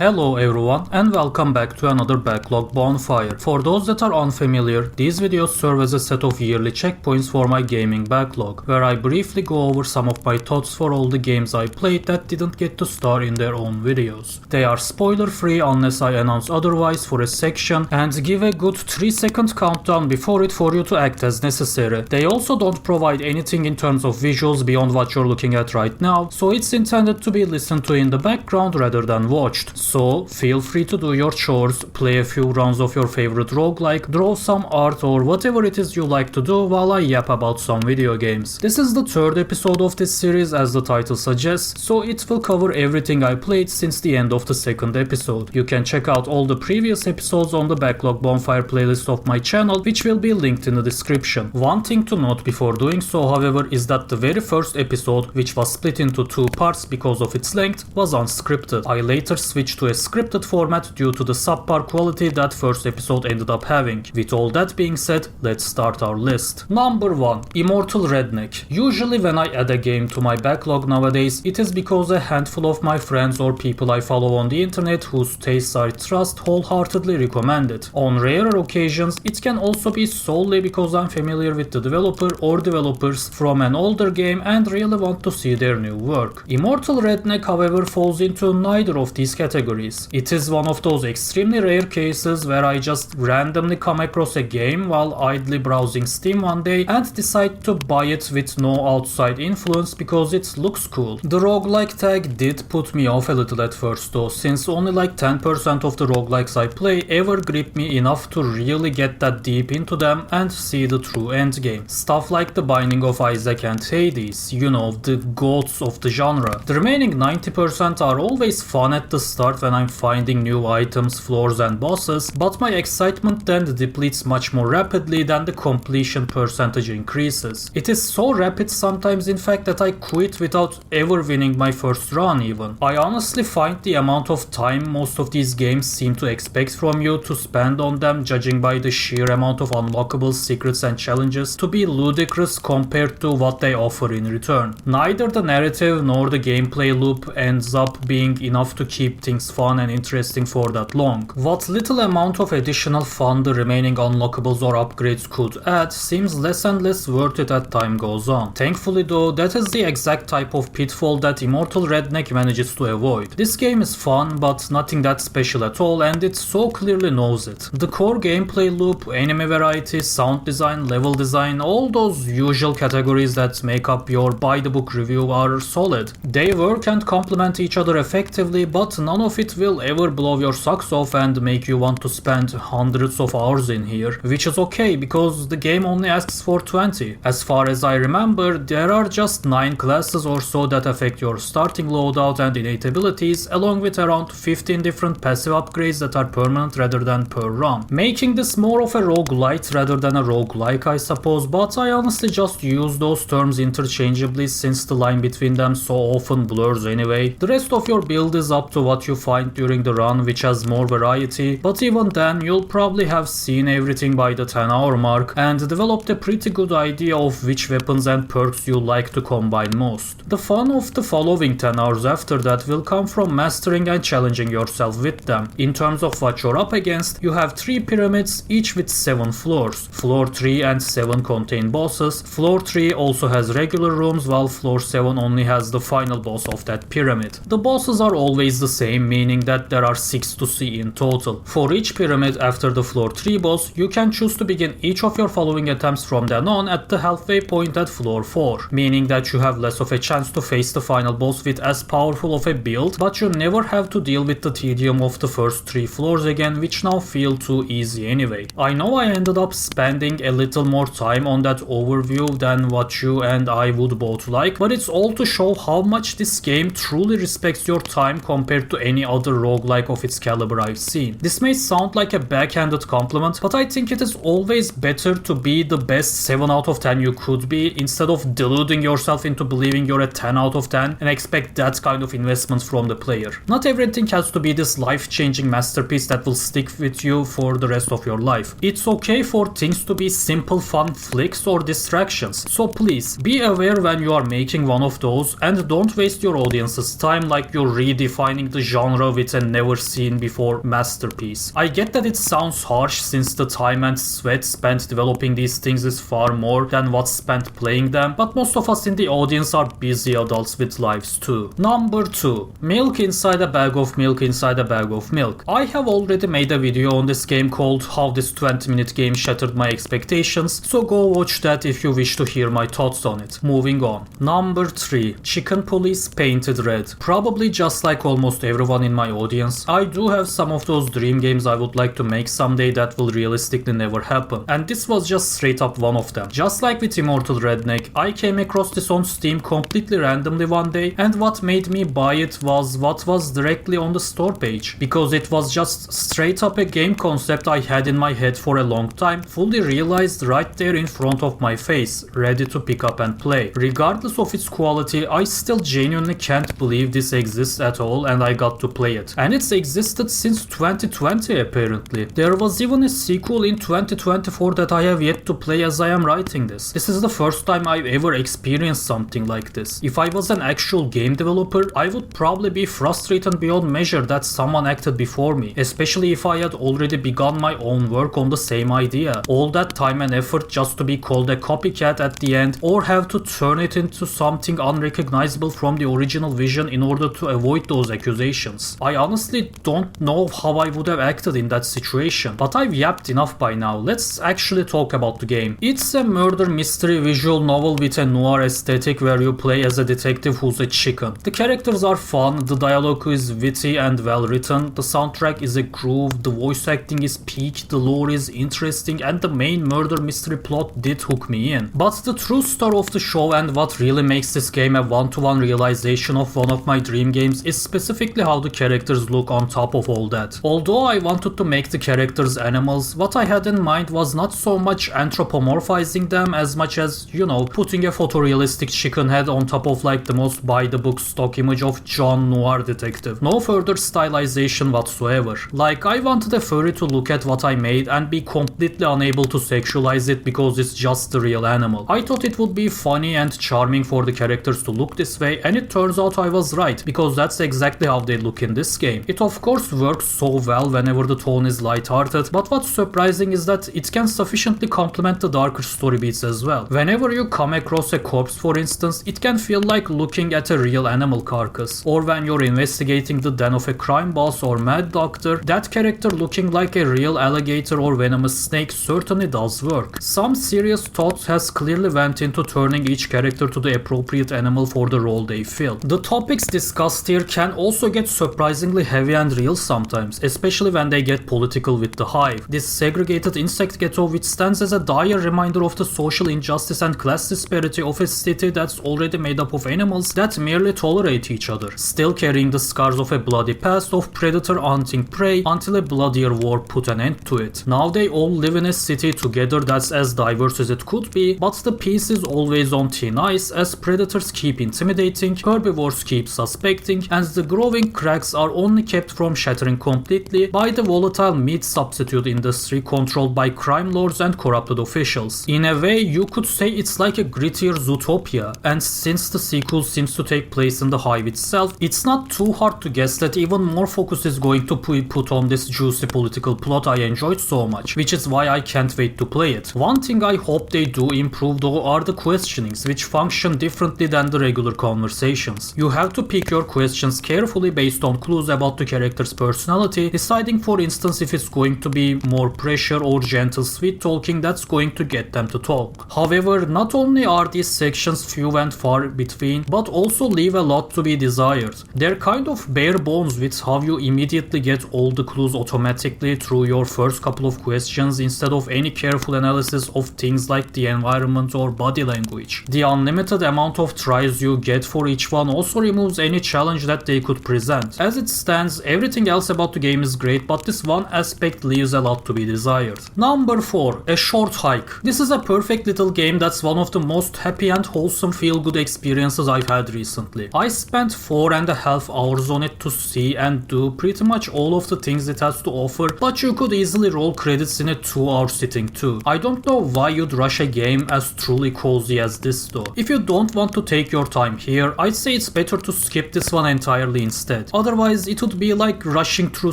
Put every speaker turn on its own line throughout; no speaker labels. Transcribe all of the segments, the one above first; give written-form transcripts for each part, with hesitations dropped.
Hello everyone and welcome back to another Backlog Bonfire. For those that are unfamiliar, these videos serve as a set of yearly checkpoints for my gaming backlog, where I briefly go over some of my thoughts for all the games I played that didn't get to star in their own videos. They are spoiler free unless I announce otherwise for a section and give a good 3-second countdown before it for you to act as necessary. They also don't provide anything in terms of visuals beyond what you're looking at right now, so it's intended to be listened to in the background rather than watched. So feel free to do your chores, play a few rounds of your favorite roguelike, draw some art or whatever it is you like to do while I yap about some video games. This is the third episode of this series as the title suggests, so it will cover everything I played since the end of the second episode. You can check out all the previous episodes on the Backlog Bonfire playlist of my channel, which will be linked in the description. One thing to note before doing so, however, is that the very first episode, which was split into 2 parts because of its length, was unscripted. I later switched to a scripted format due to the subpar quality that first episode ended up having. With all that being said, let's start our list. Number 1. Immortal Redneck. Usually when I add a game to my backlog nowadays, it is because a handful of my friends or people I follow on the internet whose tastes I trust wholeheartedly recommend it. On rarer occasions, it can also be solely because I'm familiar with the developer or developers from an older game and really want to see their new work. Immortal Redneck, however, falls into neither of these categories. It is one of those extremely rare cases where I just randomly come across a game while idly browsing Steam one day and decide to buy it with no outside influence because it looks cool. The roguelike tag did put me off a little at first though, since only like 10% of the roguelikes I play ever grip me enough to really get that deep into them and see the true endgame. Stuff like The Binding of Isaac and Hades, you know, the goats of the genre. The remaining 90% are always fun at the start when I'm finding new items, floors and bosses, but my excitement then depletes much more rapidly than the completion percentage increases. It is so rapid sometimes in fact that I quit without ever winning my first run even. I honestly find the amount of time most of these games seem to expect from you to spend on them, judging by the sheer amount of unlockable secrets and challenges, to be ludicrous compared to what they offer in return. Neither the narrative nor the gameplay loop ends up being enough to keep things fun and interesting for that long. What little amount of additional fun the remaining unlockables or upgrades could add seems less and less worth it as time goes on. Thankfully though, that is the exact type of pitfall that Immortal Redneck manages to avoid. This game is fun, but nothing that special at all, and it so clearly knows it. The core gameplay loop, enemy variety, sound design, level design, all those usual categories that make up your by-the-book review are solid. They work and complement each other effectively, but none of it will ever blow your socks off and make you want to spend hundreds of hours in here, which is okay because the game only asks for 20. As far as I remember, there are just 9 classes or so that affect your starting loadout and innate abilities, along with around 15 different passive upgrades that are permanent rather than per run, making this more of a roguelite rather than a roguelike I suppose, but I honestly just use those terms interchangeably since the line between them so often blurs anyway. The rest of your build is up to what you find during the run, which has more variety, but even then you'll probably have seen everything by the 10-hour mark and developed a pretty good idea of which weapons and perks you like to combine most. The fun of the following 10 hours after that will come from mastering and challenging yourself with them. In terms of what you're up against, you have 3 pyramids, each with 7 floors. Floor 3 and 7 contain bosses. Floor 3 also has regular rooms, while floor 7 only has the final boss of that pyramid. The bosses are always the same, meaning that there are 6 to see in total. For each pyramid after the floor 3 boss, you can choose to begin each of your following attempts from then on at the halfway point at floor 4, meaning that you have less of a chance to face the final boss with as powerful of a build, but you never have to deal with the tedium of the first 3 floors again, which now feel too easy anyway. I know I ended up spending a little more time on that overview than what you and I would both like, but it's all to show how much this game truly respects your time compared to any other roguelike of its caliber I've seen. This may sound like a backhanded compliment, but I think it is always better to be the best 7 out of 10 you could be instead of deluding yourself into believing you're a 10 out of 10 and expect that kind of investment from the player. Not everything has to be this life-changing masterpiece that will stick with you for the rest of your life. It's okay for things to be simple fun flicks or distractions, so please be aware when you are making one of those and don't waste your audience's time like you're redefining the genre genre with a never seen before masterpiece. I get that it sounds harsh since the time and sweat spent developing these things is far more than what's spent playing them, but most of us in the audience are busy adults with lives too. Number 2. Milk inside a bag of milk inside a bag of milk. I have already made a video on this game called How This 20-minute Game Shattered My Expectations, so go watch that if you wish to hear my thoughts on it. Moving on. Number 3. Chicken Police Painted Red. Probably just like almost everyone in my audience, I do have some of those dream games I would like to make someday that will realistically never happen, and this was just straight up one of them. Just like with Immortal Redneck, I came across this on Steam completely randomly one day, and what made me buy it was what was directly on the store page, because it was just straight up a game concept I had in my head for a long time, fully realized right there in front of my face, ready to pick up and play. Regardless of its quality, I still genuinely can't believe this exists at all, and I got to play it. And it's existed since 2020 apparently. There was even a sequel in 2024 that I have yet to play as I am writing this. This is the first time I've ever experienced something like this. If I was an actual game developer, I would probably be frustrated beyond measure that someone acted before me, especially if I had already begun my own work on the same idea. All that time and effort just to be called a copycat at the end, or have to turn it into something unrecognizable from the original vision in order to avoid those accusations. I honestly don't know how I would have acted in that situation, but I've yapped enough by now. Let's actually talk about the game. It's a murder mystery visual novel with a noir aesthetic where you play as a detective who's a chicken. The characters are fun, the dialogue is witty and well written, the soundtrack is a groove, the voice acting is peak, the lore is interesting, and the main murder mystery plot did hook me in. But the true star of the show and what really makes this game a one-to-one realization of one of my dream games is specifically how the characters look on top of all that. Although I wanted to make the characters animals, what I had in mind was not so much anthropomorphizing them as much as, you know, putting a photorealistic chicken head on top of like the most by-the-book stock image of John Noir detective. No further stylization whatsoever. Like, I wanted a furry to look at what I made and be completely unable to sexualize it because it's just the real animal. I thought it would be funny and charming for the characters to look this way, and it turns out I was right, because that's exactly how they look in this game. It of course works so well whenever the tone is light-hearted, but what's surprising is that it can sufficiently complement the darker story beats as well. Whenever you come across a corpse, for instance, it can feel like looking at a real animal carcass. Or when you're investigating the den of a crime boss or mad doctor, that character looking like a real alligator or venomous snake certainly does work. Some serious thought has clearly went into turning each character to the appropriate animal for the role they fill. The topics discussed here can also get surprisingly heavy and real sometimes, especially when they get political with the HIVE. This segregated insect ghetto, which stands as a dire reminder of the social injustice and class disparity of a city that's already made up of animals that merely tolerate each other, still carrying the scars of a bloody past of predator hunting prey until a bloodier war put an end to it. Now they all live in a city together that's as diverse as it could be, but the peace is always on thin ice as predators keep intimidating, herbivores keep suspecting, and the growing cracks are only kept from shattering completely by the volatile meat substitute industry controlled by crime lords and corrupted officials. In a way, you could say it's like a grittier Zootopia, and since the sequel seems to take place in the HIVE itself, it's not too hard to guess that even more focus is going to be put on this juicy political plot I enjoyed so much, which is why I can't wait to play it. One thing I hope they do improve though are the questionings, which function differently than the regular conversations. You have to pick your questions carefully based on clues about the character's personality, deciding for instance if it's going to be more pressure or gentle sweet talking that's going to get them to talk. However, not only are these sections few and far between, but also leave a lot to be desired. They're kind of bare bones with how you immediately get all the clues automatically through your first couple of questions instead of any careful analysis of things like the environment or body language. The unlimited amount of tries you get for each one also removes any challenge that they could present. As it stands, everything else about the game is great, but this one aspect leaves a lot to be desired. Number 4. A Short Hike. This is a perfect little game that's one of the most happy and wholesome feel-good experiences I've had recently. I spent 4.5 hours on it to see and do pretty much all of the things it has to offer, but you could easily roll credits in a 2-hour sitting too. I don't know why you'd rush a game as truly cozy as this though. If you don't want to take your time here, I'd say it's better to skip this one entirely instead. Otherwise, it would be like rushing through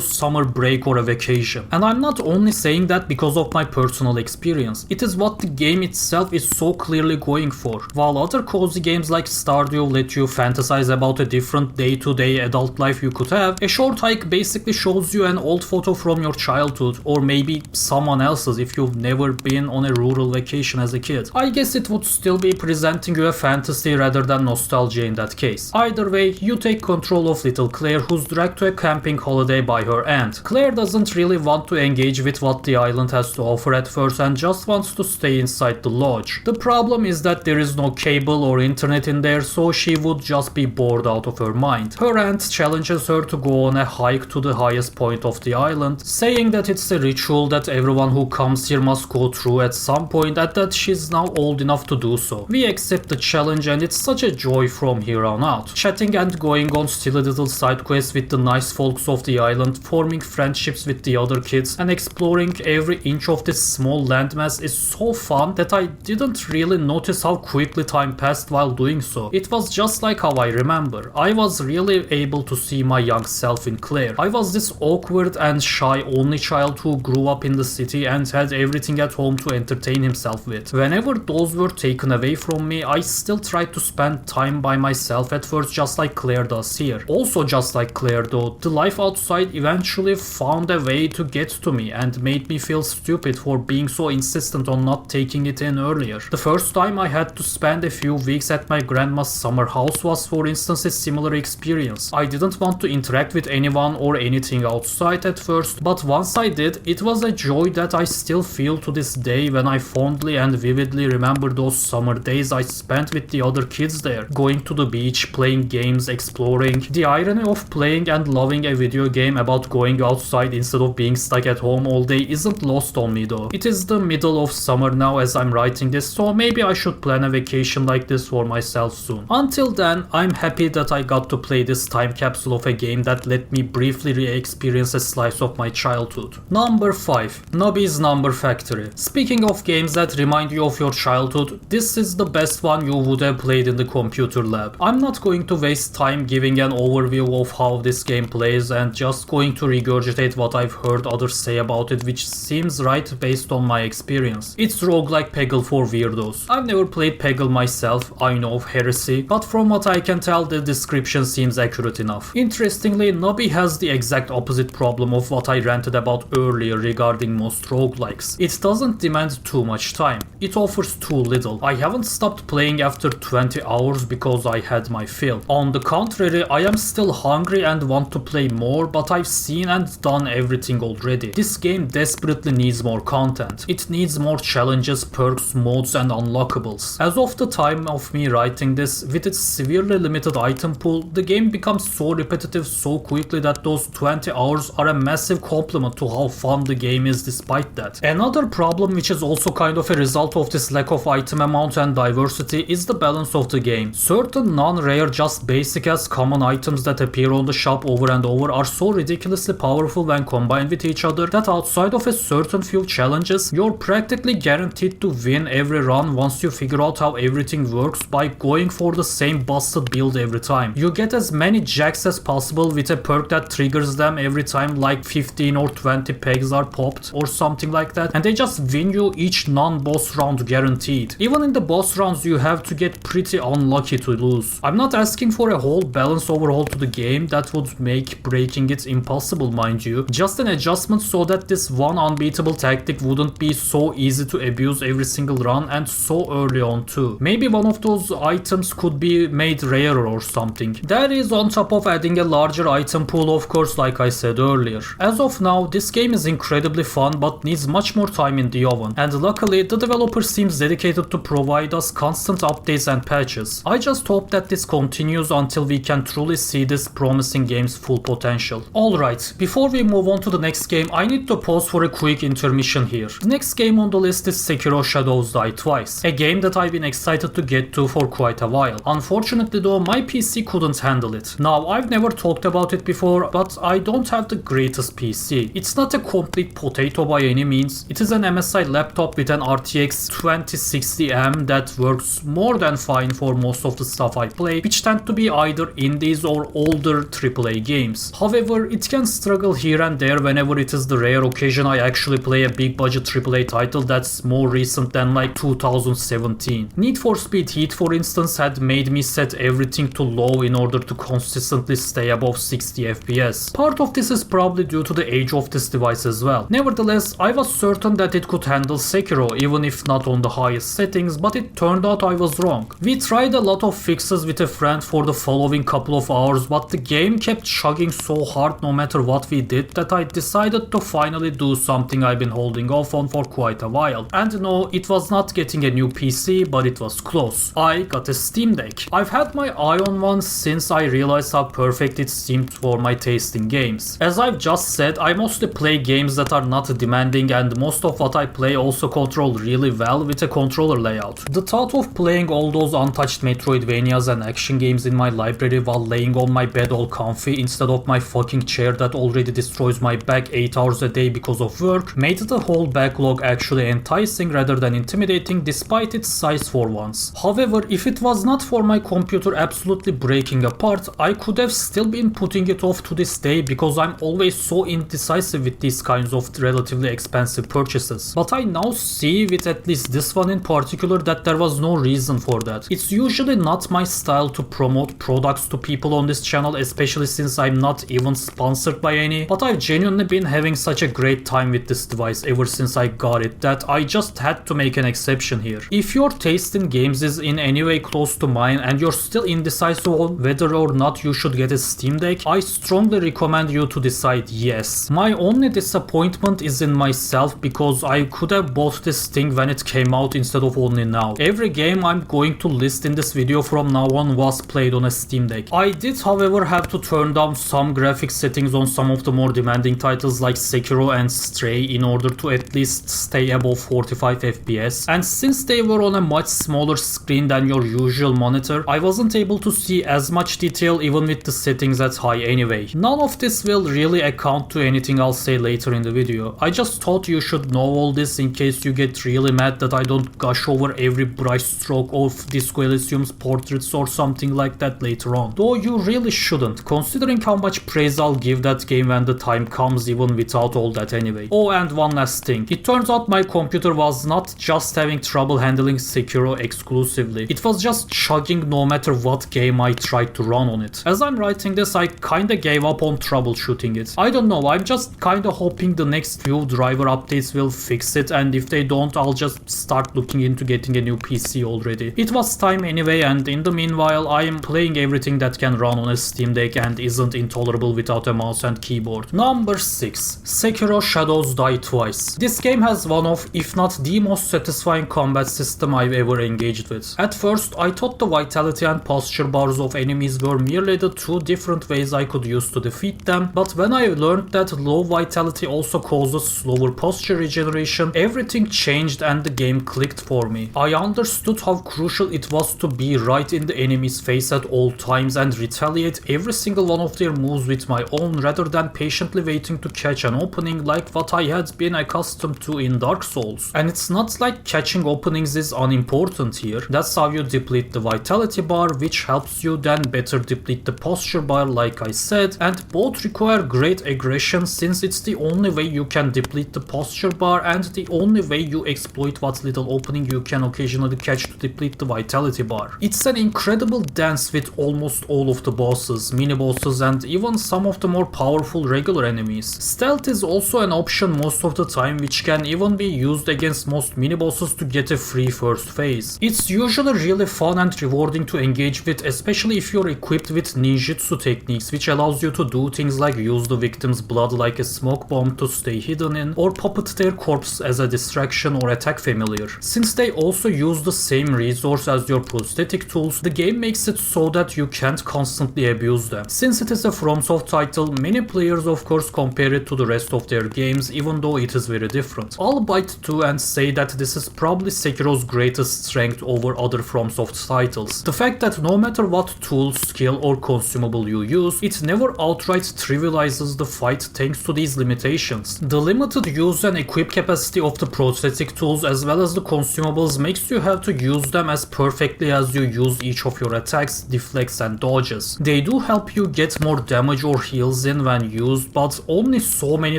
summer break or a vacation. And I'm not only saying that because of my personal experience. It is what the game itself is so clearly going for. While other cozy games like Stardew let you fantasize about a different day-to-day adult life you could have, a short hike basically shows you an old photo from your childhood, or maybe someone else's if you've never been on a rural vacation as a kid. I guess it would still be presenting you a fantasy rather than nostalgia in that case. Either way, you take control of little Claire, who's dragged to a camping holiday by her aunt. Claire doesn't really want to engage with what the island has to offer at first and just wants to stay inside the lodge. The problem is that there is no cable or internet in there, so she would just be bored out of her mind. Her aunt challenges her to go on a hike to the highest point of the island, saying that it's a ritual that everyone who comes here must go through at some point and that she's now old enough to do so. We accept the challenge and it's such a joy from here on out. Chatting and going on silly little side quests with the nice folks of the island, forming friendships with the other kids, and exploring every inch of this small landmass is so fun that I didn't really notice how quickly time passed while doing so. It was just like how I remember. I was really able to see my young self in Claire. I was this awkward and shy only child who grew up in the city and had everything at home to entertain himself with. Whenever those were taken away from me, I still tried to spend time by myself at first, just like Claire does here. Also just like Claire though, the life outside eventually found a way to get to me and made me feel stupid for being so insistent on not taking it in earlier. The first time I had to spend a few weeks at my grandma's summer house was, for instance, a similar experience. I didn't want to interact with anyone or anything outside at first, but once I did, it was a joy that I still feel to this day when I fondly and vividly remember those summer days I spent with the other kids there, going to the beach, playing games, exploring. The irony of playing and loving a video game about going outside instead of being stuck at home all day isn't lost on me though. It is the middle of summer now as I'm writing this, so maybe I should plan a vacation like this for myself soon. Until then, I'm happy that I got to play this time capsule of a game that let me briefly re-experience a slice of my childhood. Number 5. Nubby's Number Factory. Speaking of games that remind you of your childhood, this is the best one you would have played in the computer lab. I'm not going to waste time giving an overview of how this game plays and just going to regurgitate what I've heard others say about it, which seems right based on my experience. It's roguelike Peggle for weirdos. I've never played Peggle myself, I know of heresy, but from what I can tell the description seems accurate enough. Interestingly, Nubby has the exact opposite problem of what I ranted about earlier regarding most roguelikes. It doesn't demand too much time. It offers too little. I haven't stopped playing after 20 hours because I had my fill. On the contrary, I am still hungry and want to play more, but I've seen and done everything already. This game desperately needs more content. It needs more challenges, perks, modes, and unlockables. As of the time of me writing this, with its severely limited item pool, the game becomes so repetitive so quickly that those 20 hours are a massive compliment to how fun the game is despite that. Another problem, which is also kind of a result of this lack of item amount and diversity, is the balance of the game. Certain non-rare, just basic as common items that appear on the shop over and over are so ridiculously powerful when combined with each other that outside of a certain few challenges, you're practically guaranteed to win every run once you figure out how everything works by going for the same busted build every time. You get as many jacks as possible with a perk that triggers them every time, like 15 or 20 pegs are popped or something like that, and they just win you each non-boss round guaranteed. Even in the boss rounds you have to get pretty unlucky to lose. I'm not asking for a whole balance overhaul to the game, that would make breaking it impossible mind you, just an adjustment so that this one unbeatable tactic wouldn't be so easy to abuse every single run and so early on too. Maybe one of those items could be made rarer or something. That is on top of adding a larger item pool, of course, like I said earlier. As of now, this game is incredibly fun but needs much more time in the oven, and luckily the developer seems dedicated to provide us constant updates and patches. I just hope that this continues until we can truly see this promising game's full potential. Alright, before we move on to the next game, I need to pause for a quick intermission here. The next game on the list is Sekiro Shadows Die Twice, a game that I've been excited to get to for quite a while. Unfortunately though, my PC couldn't handle it. Now, I've never talked about it before, but I don't have the greatest PC. It's not a complete potato by any means. It is an MSI laptop with an RTX 2060M that works more than fine for most of the stuff I play, which tend to be either indies or older older AAA games. However, it can struggle here and there whenever it is the rare occasion I actually play a big budget AAA title that's more recent than like 2017. Need for Speed Heat, for instance, had made me set everything to low in order to consistently stay above 60 FPS. Part of this is probably due to the age of this device as well. Nevertheless, I was certain that it could handle Sekiro even if not on the highest settings, but it turned out I was wrong. We tried a lot of fixes with a friend for the following couple of hours, but the game kept chugging so hard no matter what we did that I decided to finally do something I've been holding off on for quite a while. And no, it was not getting a new PC, but it was close. I got a Steam Deck. I've had my eye on one since I realized how perfect it seemed for my taste in games. As I've just said, I mostly play games that are not demanding, and most of what I play also control really well with a controller layout. The thought of playing all those untouched Metroidvanias and action games in my library while laying on my bed all comfy instead of my fucking chair that already destroys my back 8 hours a day because of work made the whole backlog actually enticing rather than intimidating despite its size for once. However, if it was not for my computer absolutely breaking apart, I could have still been putting it off to this day because I'm always so indecisive with these kinds of relatively expensive purchases. But I now see with at least this one in particular that there was no reason for that. It's usually not my style to promote products to people on this channel, especially since I'm not even sponsored by any, but I've genuinely been having such a great time with this device ever since I got it that I just had to make an exception here. If your taste in games is in any way close to mine and you're still indecisive on whether or not you should get a Steam Deck, I strongly recommend you to decide yes. My only disappointment is in myself because I could have bought this thing when it came out instead of only now. Every game I'm going to list in this video from now on was played on a Steam Deck. I did, however, have to turn down some graphics settings on some of the more demanding titles like Sekiro and Stray in order to at least stay above 45 FPS, and since they were on a much smaller screen than your usual monitor, I wasn't able to see as much detail even with the settings at high anyway. None of this will really account to anything I'll say later in the video. I just thought you should know all this in case you get really mad that I don't gush over every brush stroke of Disco Elysium's portraits or something like that later on. Though you really shouldn't, considering how much praise I'll give that game when the time comes even without all that anyway. Oh, and one last thing. It turns out my computer was not just having trouble handling Sekiro exclusively. It was just chugging no matter what game I tried to run on it. As I'm writing this, I kinda gave up on troubleshooting it. I don't know, I'm just kinda hoping the next few driver updates will fix it, and if they don't, I'll just start looking into getting a new PC already. It was time anyway, and in the meanwhile, I am playing everything that can run on a Steam Deck and isn't intolerable without a mouse and keyboard. Number 6. Sekiro Shadows Die Twice. This game has one of, if not the most satisfying combat system I've ever engaged with. At first, I thought the vitality and posture bars of enemies were merely the two different ways I could use to defeat them, but when I learned that low vitality also causes slower posture regeneration, everything changed and the game clicked for me. I understood how crucial it was to be right in the enemy's face at all times and retaliate every single one of their moves with my own rather than patiently waiting to catch an opening like what I had been accustomed to in Dark Souls. And it's not like catching openings is unimportant here. That's how you deplete the vitality bar, which helps you then better deplete the posture bar like I said, and both require great aggression since it's the only way you can deplete the posture bar and the only way you exploit what little opening you can occasionally catch to deplete the vitality bar. It's an incredible dance with almost all of the bosses, mini-bosses, and even some of the more powerful regular enemies. Stealth is also an option most of the time, which can even be used against most mini-bosses to get a free first phase. It's usually really fun and rewarding to engage with, especially if you're equipped with ninjutsu techniques, which allows you to do things like use the victim's blood like a smoke bomb to stay hidden in, or puppet their corpse as a distraction or attack familiar. Since they also use the same resource as your prosthetic tools, the game makes it so that you can't constantly abuse them. Since it is a FromSoft title, many players of course compare it to the rest of their games, even though it is very different. I'll bite to and say that this is probably Sekiro's greatest strength over other FromSoft titles. The fact that no matter what tool, skill or consumable you use, it never outright trivializes the fight thanks to these limitations. The limited use and equip capacity of the prosthetic tools as well as the consumables makes you have to use them as perfectly as you use each of your attacks, deflects and dodges. They do do help you get more damage or heals in when used, but only so many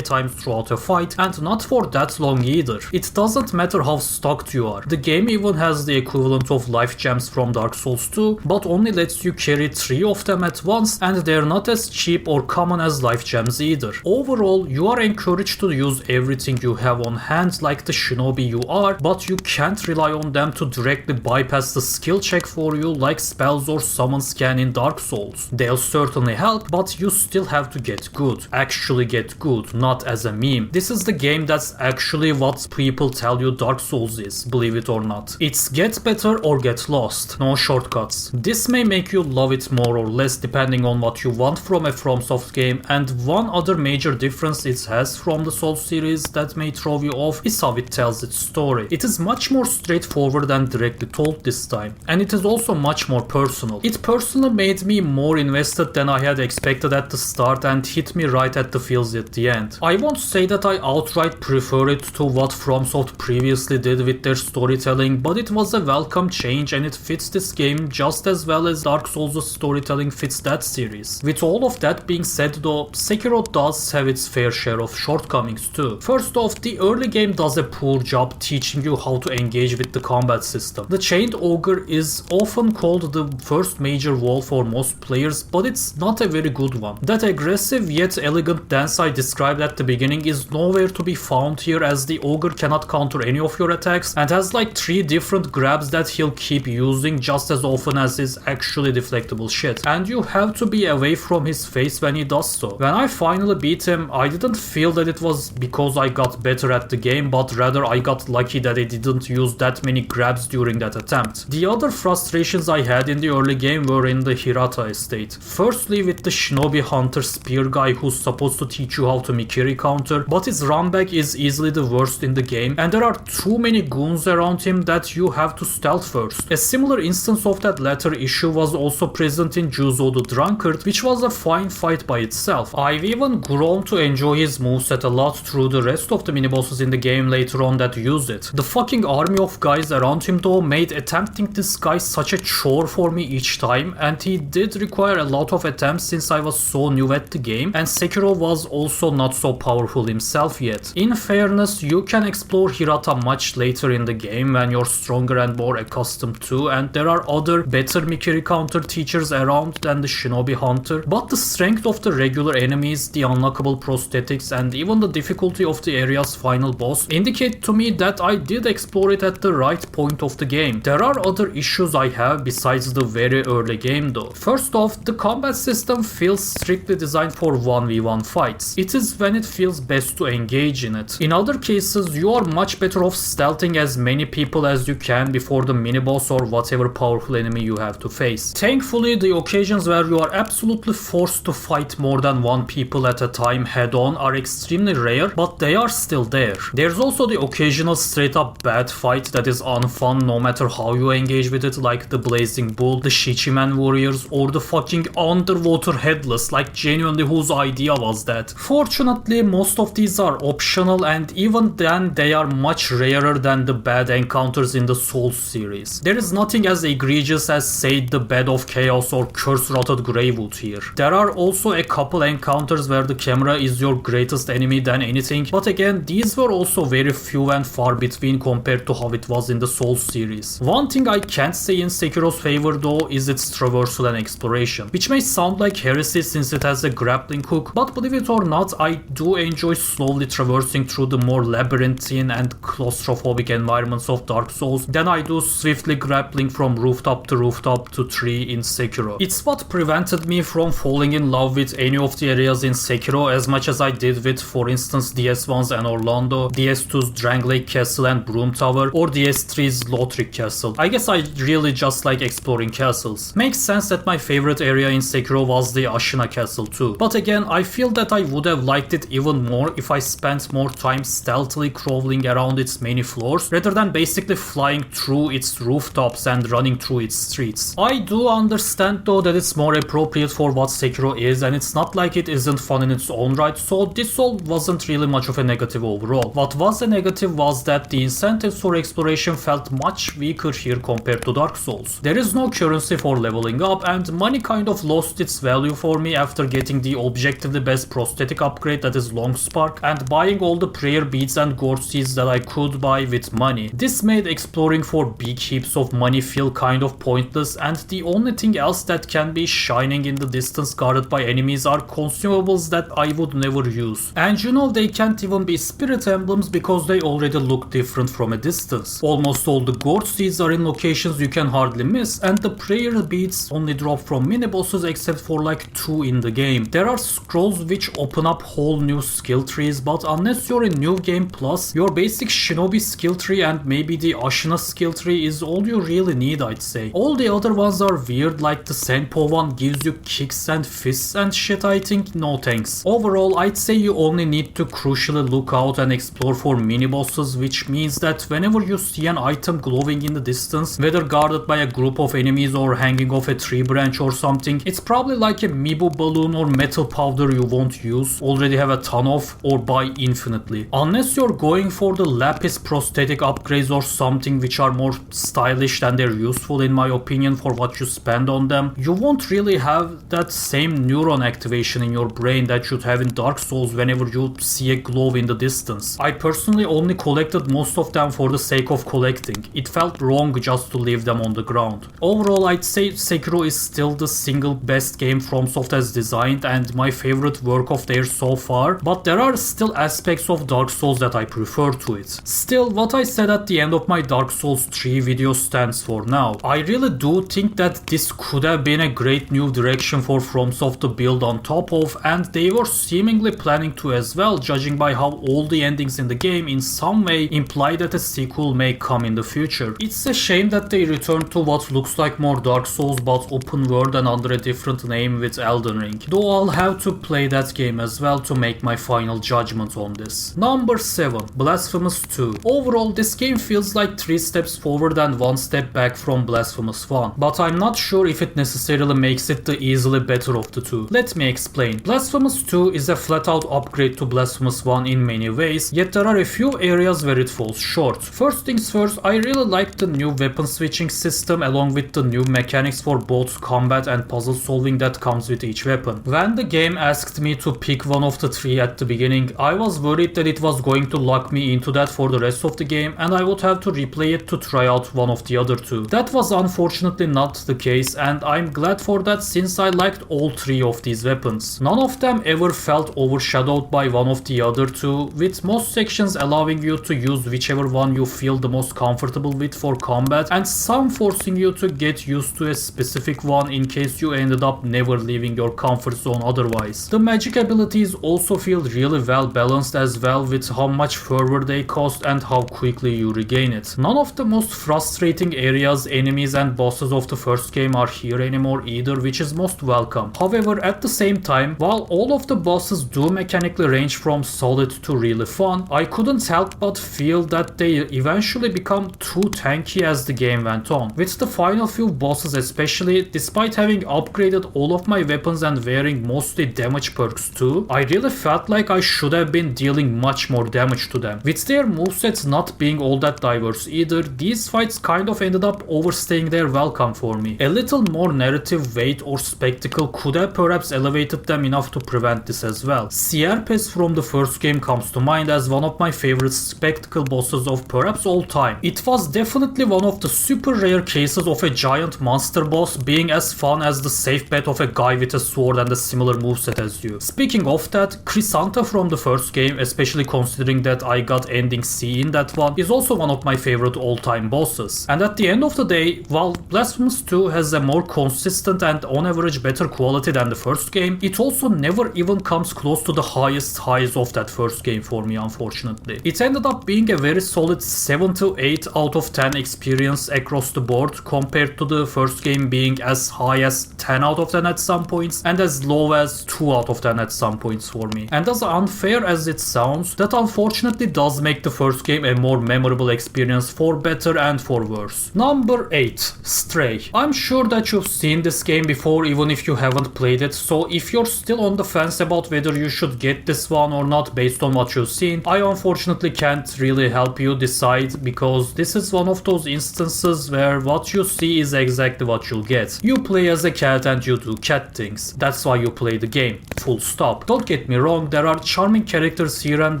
times throughout a fight, and not for that long either. It doesn't matter how stuck you are. The game even has the equivalent of life gems from Dark Souls 2, but only lets you carry 3 of them at once, and they're not as cheap or common as life gems either. Overall, you are encouraged to use everything you have on hand like the shinobi you are, but you can't rely on them to directly bypass the skill check for you like spells or summons can in Dark Souls. They'll certainly help, but you still have to get good. Actually get good, not as a meme. This is the game that's actually what people tell you Dark Souls is, believe it or not. It's get better or get lost, no shortcuts. This may make you love it more or less depending on what you want from a FromSoft game, and one other major difference it has from the Souls series that may throw you off is how it tells its story. It is much more straightforward and directly told this time, and it is also much more personal. It personally made me more invested than I had expected at the start and hit me right at the feels at the end. I won't say that I outright prefer it to what FromSoft previously did with their storytelling, but it was a welcome change and it fits this game just as well as Dark Souls' storytelling fits that series. With all of that being said though, Sekiro does have its fair share of shortcomings too. First off, the early game does a poor job teaching you how to engage with the combat system. The Chained Ogre is often called the first major wall for most players, but it's not a very good one. That aggressive yet elegant dance I described at the beginning is nowhere to be found here, as the ogre cannot counter any of your attacks and has like 3 different grabs that he'll keep using just as often as his actually deflectable shit, and you have to be away from his face when he does so. When I finally beat him, I didn't feel that it was because I got better at the game, but rather I got lucky that I didn't use that many grabs during that attempt. The other frustrations I had in the early game were in the Hirata estate. Firstly, with the shinobi hunter spear guy who's supposed to teach you how to Mikiri counter, but his runback is easily the worst in the game, and there are too many goons around him that you have to stealth first. A similar instance of that latter issue was also present in Juzo the Drunkard, which was a fine fight by itself. I've even grown to enjoy his moveset a lot through the rest of the minibosses in the game later on that use it. The fucking army of guys around him though made attempting this guy such a chore for me each time, and he did require a lot of attempts since I was so new at the game, and Sekiro was also not so powerful himself yet. In fairness, you can explore Hirata much later in the game when you're stronger and more accustomed to, and there are other better Mikiri counter teachers around than the shinobi hunter, but the strength of the regular enemies, the unlockable prosthetics, and even the difficulty of the area's final boss indicate to me that I did explore it at the right point of the game. There are other issues I have besides the very early game though. First off, the combat system feels strictly designed for 1v1 fights. It is when it feels best to engage in it. In other cases, you are much better off stealthing as many people as you can before the mini-boss or whatever powerful enemy you have to face. Thankfully, the occasions where you are absolutely forced to fight more than one people at a time head-on are extremely rare, but they are still there. There's also the occasional straight-up bad fight that is unfun no matter how you engage with it, like the Blazing Bull, the Shichiman Warriors, or the fucking underwater headless, like genuinely whose idea was that? Fortunately, most of these are optional, and even then they are much rarer than the bad encounters in the Souls series. There is nothing as egregious as, say, the Bed of Chaos or Curse-Rotted Gravewood here. There are also a couple encounters where the camera is your greatest enemy than anything, but again, these were also very few and far between compared to how it was in the Souls series. One thing I can't say in Sekiro's favor though is its traversal and exploration, which may sound like heresy since it has a grappling hook, but believe it or not, I do enjoy slowly traversing through the more labyrinthine and claustrophobic environments of Dark Souls than I do swiftly grappling from rooftop to tree in Sekiro. It's what prevented me from falling in love with any of the areas in Sekiro as much as I did with, for instance, DS1's and Orlando, DS2's Dranglake Castle and Broom Tower, or DS3's Lothric Castle. I guess I really just like exploring castles. Makes sense that my favorite area in Sekiro was the Ashina Castle too, but again, I feel that I would have liked it even more if I spent more time stealthily crawling around its many floors rather than basically flying through its rooftops and running through its streets. I do understand though that it's more appropriate for what Sekiro is, and it's not like it isn't fun in its own right, so this all wasn't really much of a negative overall. What was a negative was that the incentives for exploration felt much weaker here compared to Dark Souls. There is no currency for leveling up, and money kind of lost its value for me after getting the objectively best prosthetic upgrade, that is Long Spark, and buying all the prayer beads and gourd seeds that I could buy with money. This made exploring for big heaps of money feel kind of pointless, and the only thing else that can be shining in the distance guarded by enemies are consumables that I would never use. And you know, they can't even be spirit emblems because they already look different from a distance. Almost all the gourd seeds are in locations you can hardly miss, and the prayer beads only drop from mini bosses except for like 2 in the game. There are scrolls which open up whole new skill trees, but unless you're in New Game Plus, your basic Shinobi skill tree and maybe the Ashina skill tree is all you really need, I'd say. All the other ones are weird, like the Senpo one gives you kicks and fists and shit. I think no thanks. Overall, I'd say you only need to crucially look out and explore for mini bosses, which means that whenever you see an item glowing in the distance, whether guarded by a group of enemies or hanging off a tree branch or something, it's probably like a Mibu balloon or metal powder you won't use, already have a ton of, or buy infinitely. Unless you're going for the lapis prosthetic upgrades or something which are more stylish than they're useful in my opinion for what you spend on them, you won't really have that same neuron activation in your brain that you'd have in Dark Souls whenever you see a glow in the distance. I personally only collected most of them for the sake of collecting. It felt wrong just to leave them on the ground. Overall, I'd say Sekiro is still the single best game FromSoft has designed and my favorite work of theirs so far, but there are still aspects of Dark Souls that I prefer to it. Still, what I said at the end of my Dark Souls 3 video stands for now. I really do think that this could have been a great new direction for FromSoft to build on top of, and they were seemingly planning to as well, judging by how all the endings in the game in some way imply that a sequel may come in the future. It's a shame that they returned to what looks like more Dark Souls but open world and under a different name with Elden Ring, though I'll have to play that game as well to make my final judgment on this. Number 7. Blasphemous 2. Overall, this game feels like 3 steps forward and 1 step back from Blasphemous 1, but I'm not sure if it necessarily makes it the easily better of the two. Let me explain. Blasphemous 2 is a flat out upgrade to Blasphemous 1 in many ways, yet there are a few areas where it falls short. First things first, I really like the new weapon switching system along with the new mechanics for both combat and puzzle solving that comes with each weapon. When the game asked me to pick one of the 3 at the beginning, I was worried that it was going to lock me into that for the rest of the game and I would have to replay it to try out one of the other 2. That was unfortunately not the case, and I'm glad for that since I liked all 3 of these weapons. None of them ever felt overshadowed by one of the other 2, with most sections allowing you to use whichever one you feel the most comfortable with for combat, and some forcing you to get used to a specific one in case you ended up never leaving your comfort zone otherwise. The magic abilities also feel really well balanced as well, with how much fervor they cost and how quickly you regain it. None of the most frustrating areas, enemies and bosses of the first game are here anymore either, which is most welcome. However, at the same time, while all of the bosses do mechanically range from solid to really fun, I couldn't help but feel that they eventually become too tanky as the game went on. With the final few bosses especially, despite having upgraded all of my weapons and wearing mostly damage perks too, I really felt like I should have been dealing much more damage to them. With their movesets not being all that diverse either, these fights kind of ended up overstaying their welcome for me. A little more narrative weight or spectacle could have perhaps elevated them enough to prevent this as well. Sarp from the first game comes to mind as one of my favorite spectacle bosses of perhaps all time. It was definitely one of the super rare cases of a giant monster boss being as fun as the safe bet of a guy with a sword and a similar moveset as you. Speaking of that, Chrysanta from the first game, especially considering that I got ending C in that one, is also one of my favorite all-time bosses. And at the end of the day, while Blasphemous 2 has a more consistent and on average better quality than the first game, it also never even comes close to the highest highs of that first game for me, unfortunately. It ended up being a very solid 7 to 8 out of 10 experience across the board, compared to the first game being as high as 10 out of 10 at some points and as low as 2 out of 10 at some points for me. And as unfair as it sounds, that unfortunately does make the first game a more memorable experience for better and for worse. Number 8. Stray. I'm sure that you've seen this game before even if you haven't played it, so if you're still on the fence about whether you should get this one or not based on what you've seen, I unfortunately can't really help you decide, because this is one of those instances where what you see is exactly what you'll get. You play as a cat and you do cat things. That's why you play the game. Full stop. Don't get me wrong, there are charming characters here and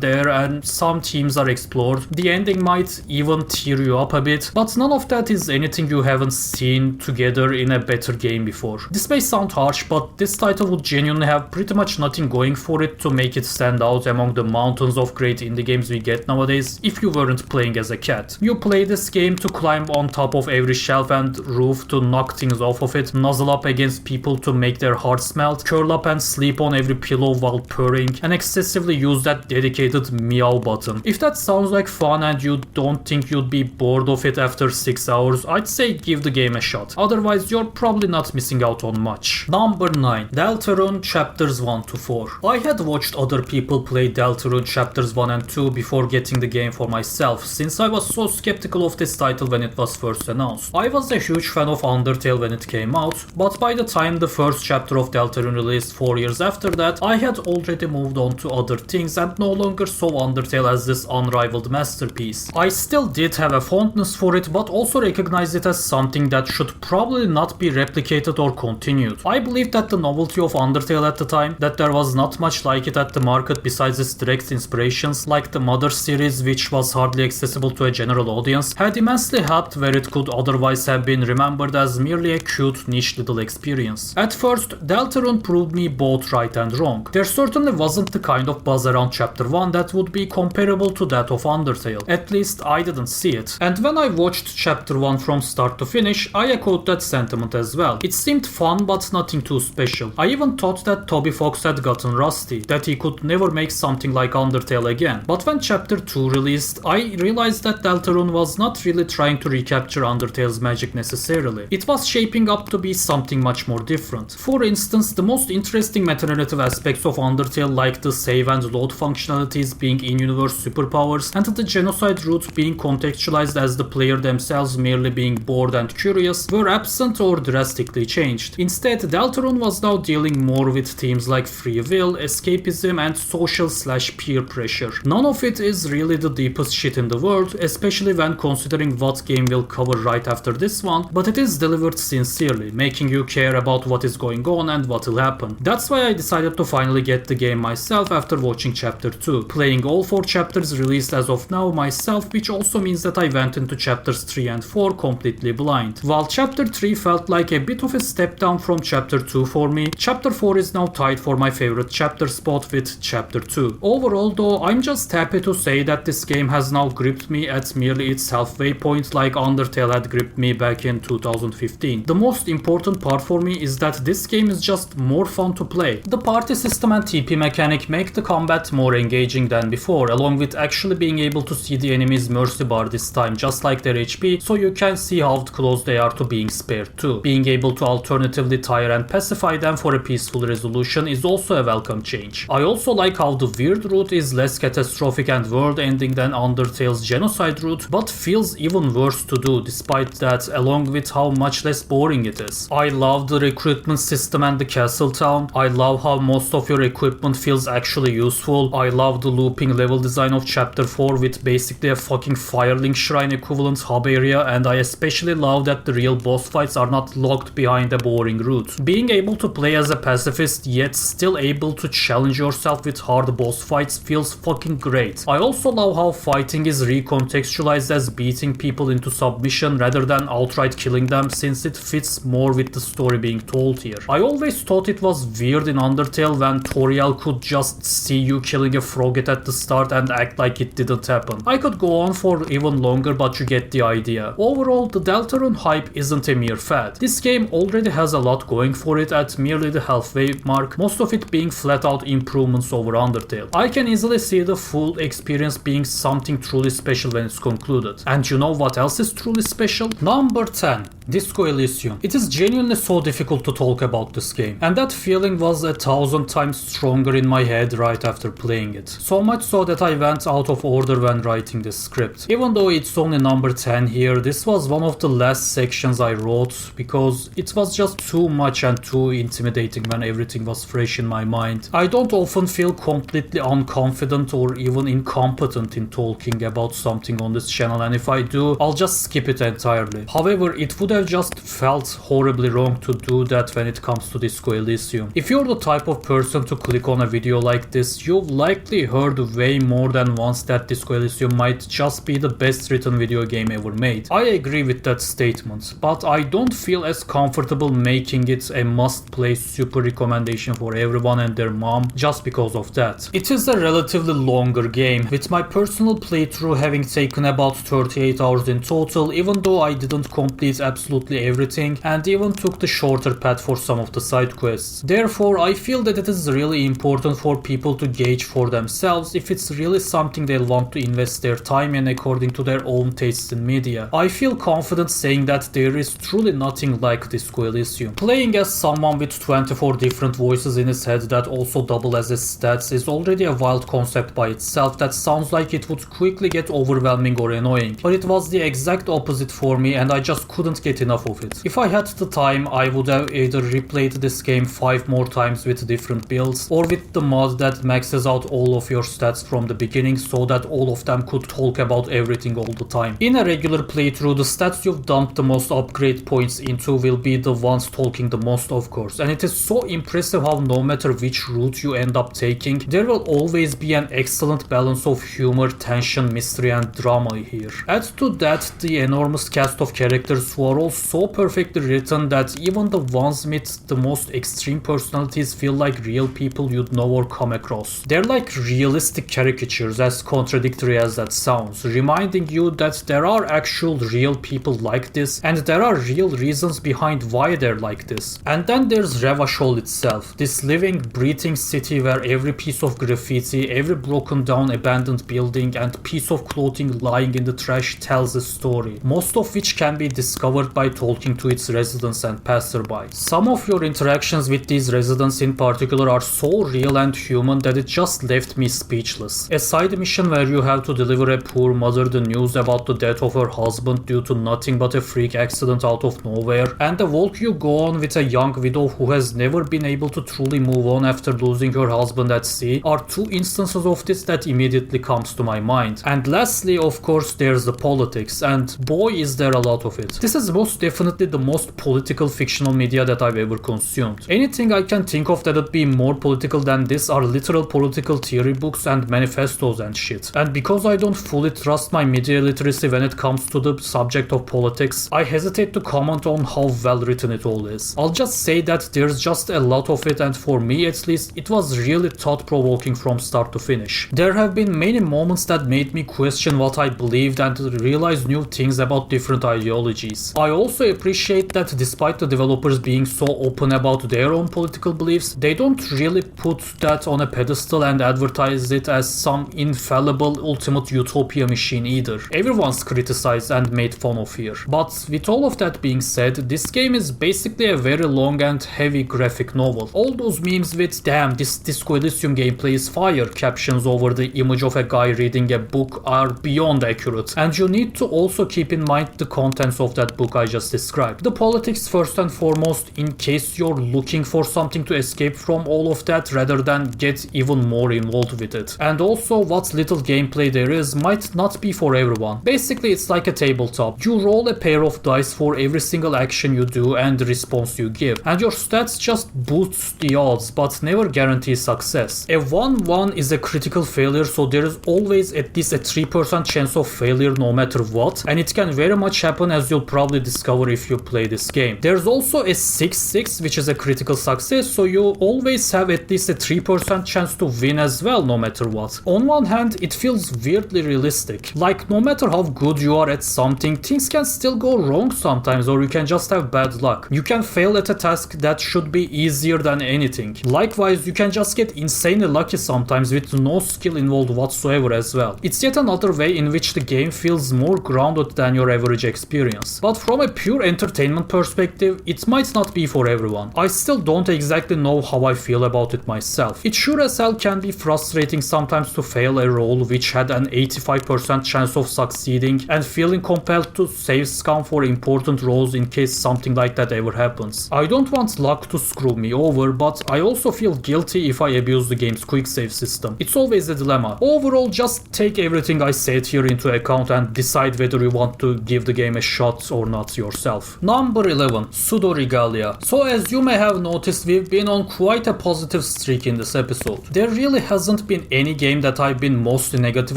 there and some themes are explored. The ending might even tear you up a bit, but none of that is anything you haven't seen together in a better game before. This may sound harsh, but this title would genuinely have pretty much nothing going for it to make it stand out among the mountains of great indie games we get nowadays if you weren't playing as a cat. You play this game to climb on top of every shelf and roof to knock things off of it, nuzzle up against people to make their hearts melt, curl up and sleep on every pillow while purring, and excessively use that dedicated meow button. If that sounds like fun and you don't think you'd be bored of it after 6 hours, I'd say give the game a shot. Otherwise, you're probably not missing out on much. Number 9. Deltarune Chapters 1 to 4. I had watched other people play Deltarune Chapters 1 and 2 before getting the game for myself, since I was so skeptical of this title when it was first announced. I was a huge fan of Undertale when it came out, but by the time the first chapter of Deltarune released 4 years after that, I had already moved on to other things and no longer saw Undertale as this unrivaled masterpiece. I still did have a fondness for it, but also recognized it as something that should probably not be replicated or continued. I believed that the novelty of Undertale at the time, that there was not much like it at the market besides its direct inspirations, like the Mother series, which was hardly accessible to a general audience, had immensely helped where it could otherwise have been remembered as merely a cute niche little experience. At first, Deltarune proved me both right and wrong. There certainly wasn't the kind of buzz around Chapter 1 that would be comparable to that of Undertale. At least I didn't see it. And when I watched Chapter 1 from start to finish, I echoed that sentiment as well. It seemed fun but nothing too special. I even thought that Toby Fox had gotten rusty, that he could never make something like Undertale again. But when Chapter 2 released, I realized that Deltarune was not really trying to recapture Undertale's magic necessarily. It was shaping up to be something much more different. For instance, the most interesting meta-narrative aspects of Undertale, like the save and load functionalities being in-universe superpowers, and the genocide route being contextualized as the player themselves merely being bored and curious, were absent or drastically changed. Instead, Deltarune was now dealing more with themes like free will, escapism, and social/peer pressure. None of it is really the deepest shit in the world, especially when considering what game will cover right after this one, but it is delivered sincerely, making you care about what is going on and what will happen. That's why I decided to finally get the game myself after watching Chapter 2, playing all 4 chapters released as of now myself, which also means that I went into Chapters 3 and 4 completely blind. While Chapter 3 felt like a bit of a step down from Chapter 2 for me, Chapter 4 is now tied for my favorite chapter spot with Chapter 2. Overall though, I'm just happy to say that this game has now gripped me at merely its halfway point like Undertale had gripped me back in 2015. The most important part for me is that this game is just more fun to play. The party system and TP mechanic make the combat more engaging than before, along with actually being able to see the enemy's mercy bar this time, just like their HP, so you can see how close they are to being spared too. Being able to alternatively tire and pacify them for a peaceful resolution is also a welcome change. I also like how the weird route is less catastrophic and world-ending than Undertale's genocide route, but feels even worse to do despite that, along with how much less boring it is. I love the recruitment system and the castle town. I love how most of your equipment feels actually useful. I love the looping level design of Chapter 4 with basically a fucking Firelink shrine equivalent hub area, and I especially love that the real boss fights are not locked behind a boring route. Being able to play as a pacifist yet still able to challenge yourself with hard boss fights feels fucking great. I also love how fighting is recontextualized as beating people into submission rather than outright killing them, since it fits more with the story being told here. I always thought it was weird in Undertale when Toriel could just see you killing a frogget at the start and act like it didn't happen. I could go on for even longer, but you get the idea. Overall, the Deltarune hype isn't a mere fad. This game already has a lot going for it at merely the halfway mark, most of it being flat out improvements over Undertale. I can easily see the full experience being something truly special when it's concluded. And you know what else is truly special? Number 10. Disco Elysium. It is genuinely so difficult to talk about this game, and that feeling was 1,000 times stronger in my head right after playing it. So much so that I went out of order when writing this script. Even though it's only number 10 here, this was one of the last sections I wrote because it was just too much and too intimidating when everything was fresh in my mind. I don't often feel completely unconfident or even incompetent in talking about something on this channel, and if I do, I'll just skip it entirely. However, it would have just felt horribly wrong to do that when it comes to Disco Elysium. If you're the type of person to click on a video like this, you've likely heard way more than once that Disco Elysium might just be the best written video game ever made. I agree with that statement, but I don't feel as comfortable making it a must-play super recommendation for everyone and their mom just because of that. It is a relatively longer game, with my personal playthrough having taken about 38 hours in total, even though I didn't complete absolutely everything and even took the shorter path for some of the side quests. Therefore, I feel that it is really important for people to gauge for themselves if it's really something they'll want to invest their time in according to their own tastes in media. I feel confident saying that there is truly nothing like Disco Elysium. Playing as someone with 24 different voices in his head that also double as his stats is already a wild concept by itself that sounds like it would quickly get overwhelming or annoying, but it was the exact opposite for me and I just couldn't get enough of it. If I had the time, I would have either replayed this game 5 more times with different builds or with the mod that maxes out all of your stats from the beginning so that all of them could talk about everything all the time. In a regular playthrough, the stats you've dumped the most upgrade points into will be the ones talking the most, of course, and it is so impressive how no matter which route you end up taking, there will always be an excellent balance of humor, tension, mystery and drama here. Add to that the enormous cast of characters who are all so perfectly written that even the ones with the most extreme personalities feel like real people you'd know or come across. They're like realistic caricatures, as contradictory as that sounds, reminding you that there are actual real people like this and there are real reasons behind why they're like this. And then there's Revachol itself, this living, breathing city where every piece of graffiti, every broken down abandoned building and piece of clothing lying in the trash tells a story, most of which can be discovered by talking to its residents and passerby. Some of your interactions with these residents in particular are so real and human that it just left me speechless. A side mission where you have to deliver a poor mother the news about the death of her husband due to nothing but a freak accident out of nowhere, and the walk you go on with a young widow who has never been able to truly move on after losing her husband at sea are 2 instances of this that immediately comes to my mind. And lastly, of course, there's the politics, and boy is there a lot of it. This is most definitely the most political fictional media that I've ever consumed. Anything I can think of that would be more political than this are literal political theory books and manifestos and shit. And because I don't fully trust my media literacy when it comes to the subject of politics, I hesitate to comment on how well written it all is. I'll just say that there's just a lot of it, and for me at least, it was really thought-provoking from start to finish. There have been many moments that made me question what I believed and realize new things about different ideologies. I also appreciate that despite the developers being so open about their own political beliefs, they don't really put that on a pedestal and advertise it as some infallible ultimate utopia machine either. Everyone's criticized and made fun of here. But with all of that being said, this game is basically a very long and heavy graphic novel. All those memes with "damn, this Disco Elysium gameplay is fire" captions over the image of a guy reading a book are beyond accurate, and you need to also keep in mind the contents of that book I just described. The politics first and foremost, in case you're looking for something to escape from all of that rather than get even more involved with it. And also, what little gameplay there is might not be for everyone. Basically, it's like a tabletop. You roll a pair of dice for every single action you do and the response you give, and your stats just boost the odds but never guarantee success. A 1-1 is a critical failure, so there is always at least a 3% chance of failure no matter what, and it can very much happen, as you'll probably discover if you play this game. There's also a 6-6, which is a critical success, so you always have at least a 3% chance to win as well no matter what. On one hand, it feels weirdly realistic. Like, no matter how good you are at something, things can still go wrong sometimes, or you can just have bad luck. You can fail at a task that should be easier than anything. Likewise, you can just get insanely lucky sometimes with no skill involved whatsoever as well. It's yet another way in which the game feels more grounded than your average experience. But from a pure entertainment perspective, it might not be for everyone. I still don't exactly know how I feel about it myself. It sure as hell can be frustrating sometimes to fail a roll which had an 85% chance of succeeding and feeling compelled to save scum for important rolls in case something like that ever happens. I don't want luck to screw me over, but I also feel guilty if I abuse the game's quick save system. It's always a dilemma. Overall, just take everything I said here into account and decide whether you want to give the game a shot or not yourself. Number 11. Pseudoregalia. So as you may have noticed, we've been on quite a positive streak in this episode. There really hasn't been any game that I've been mostly negative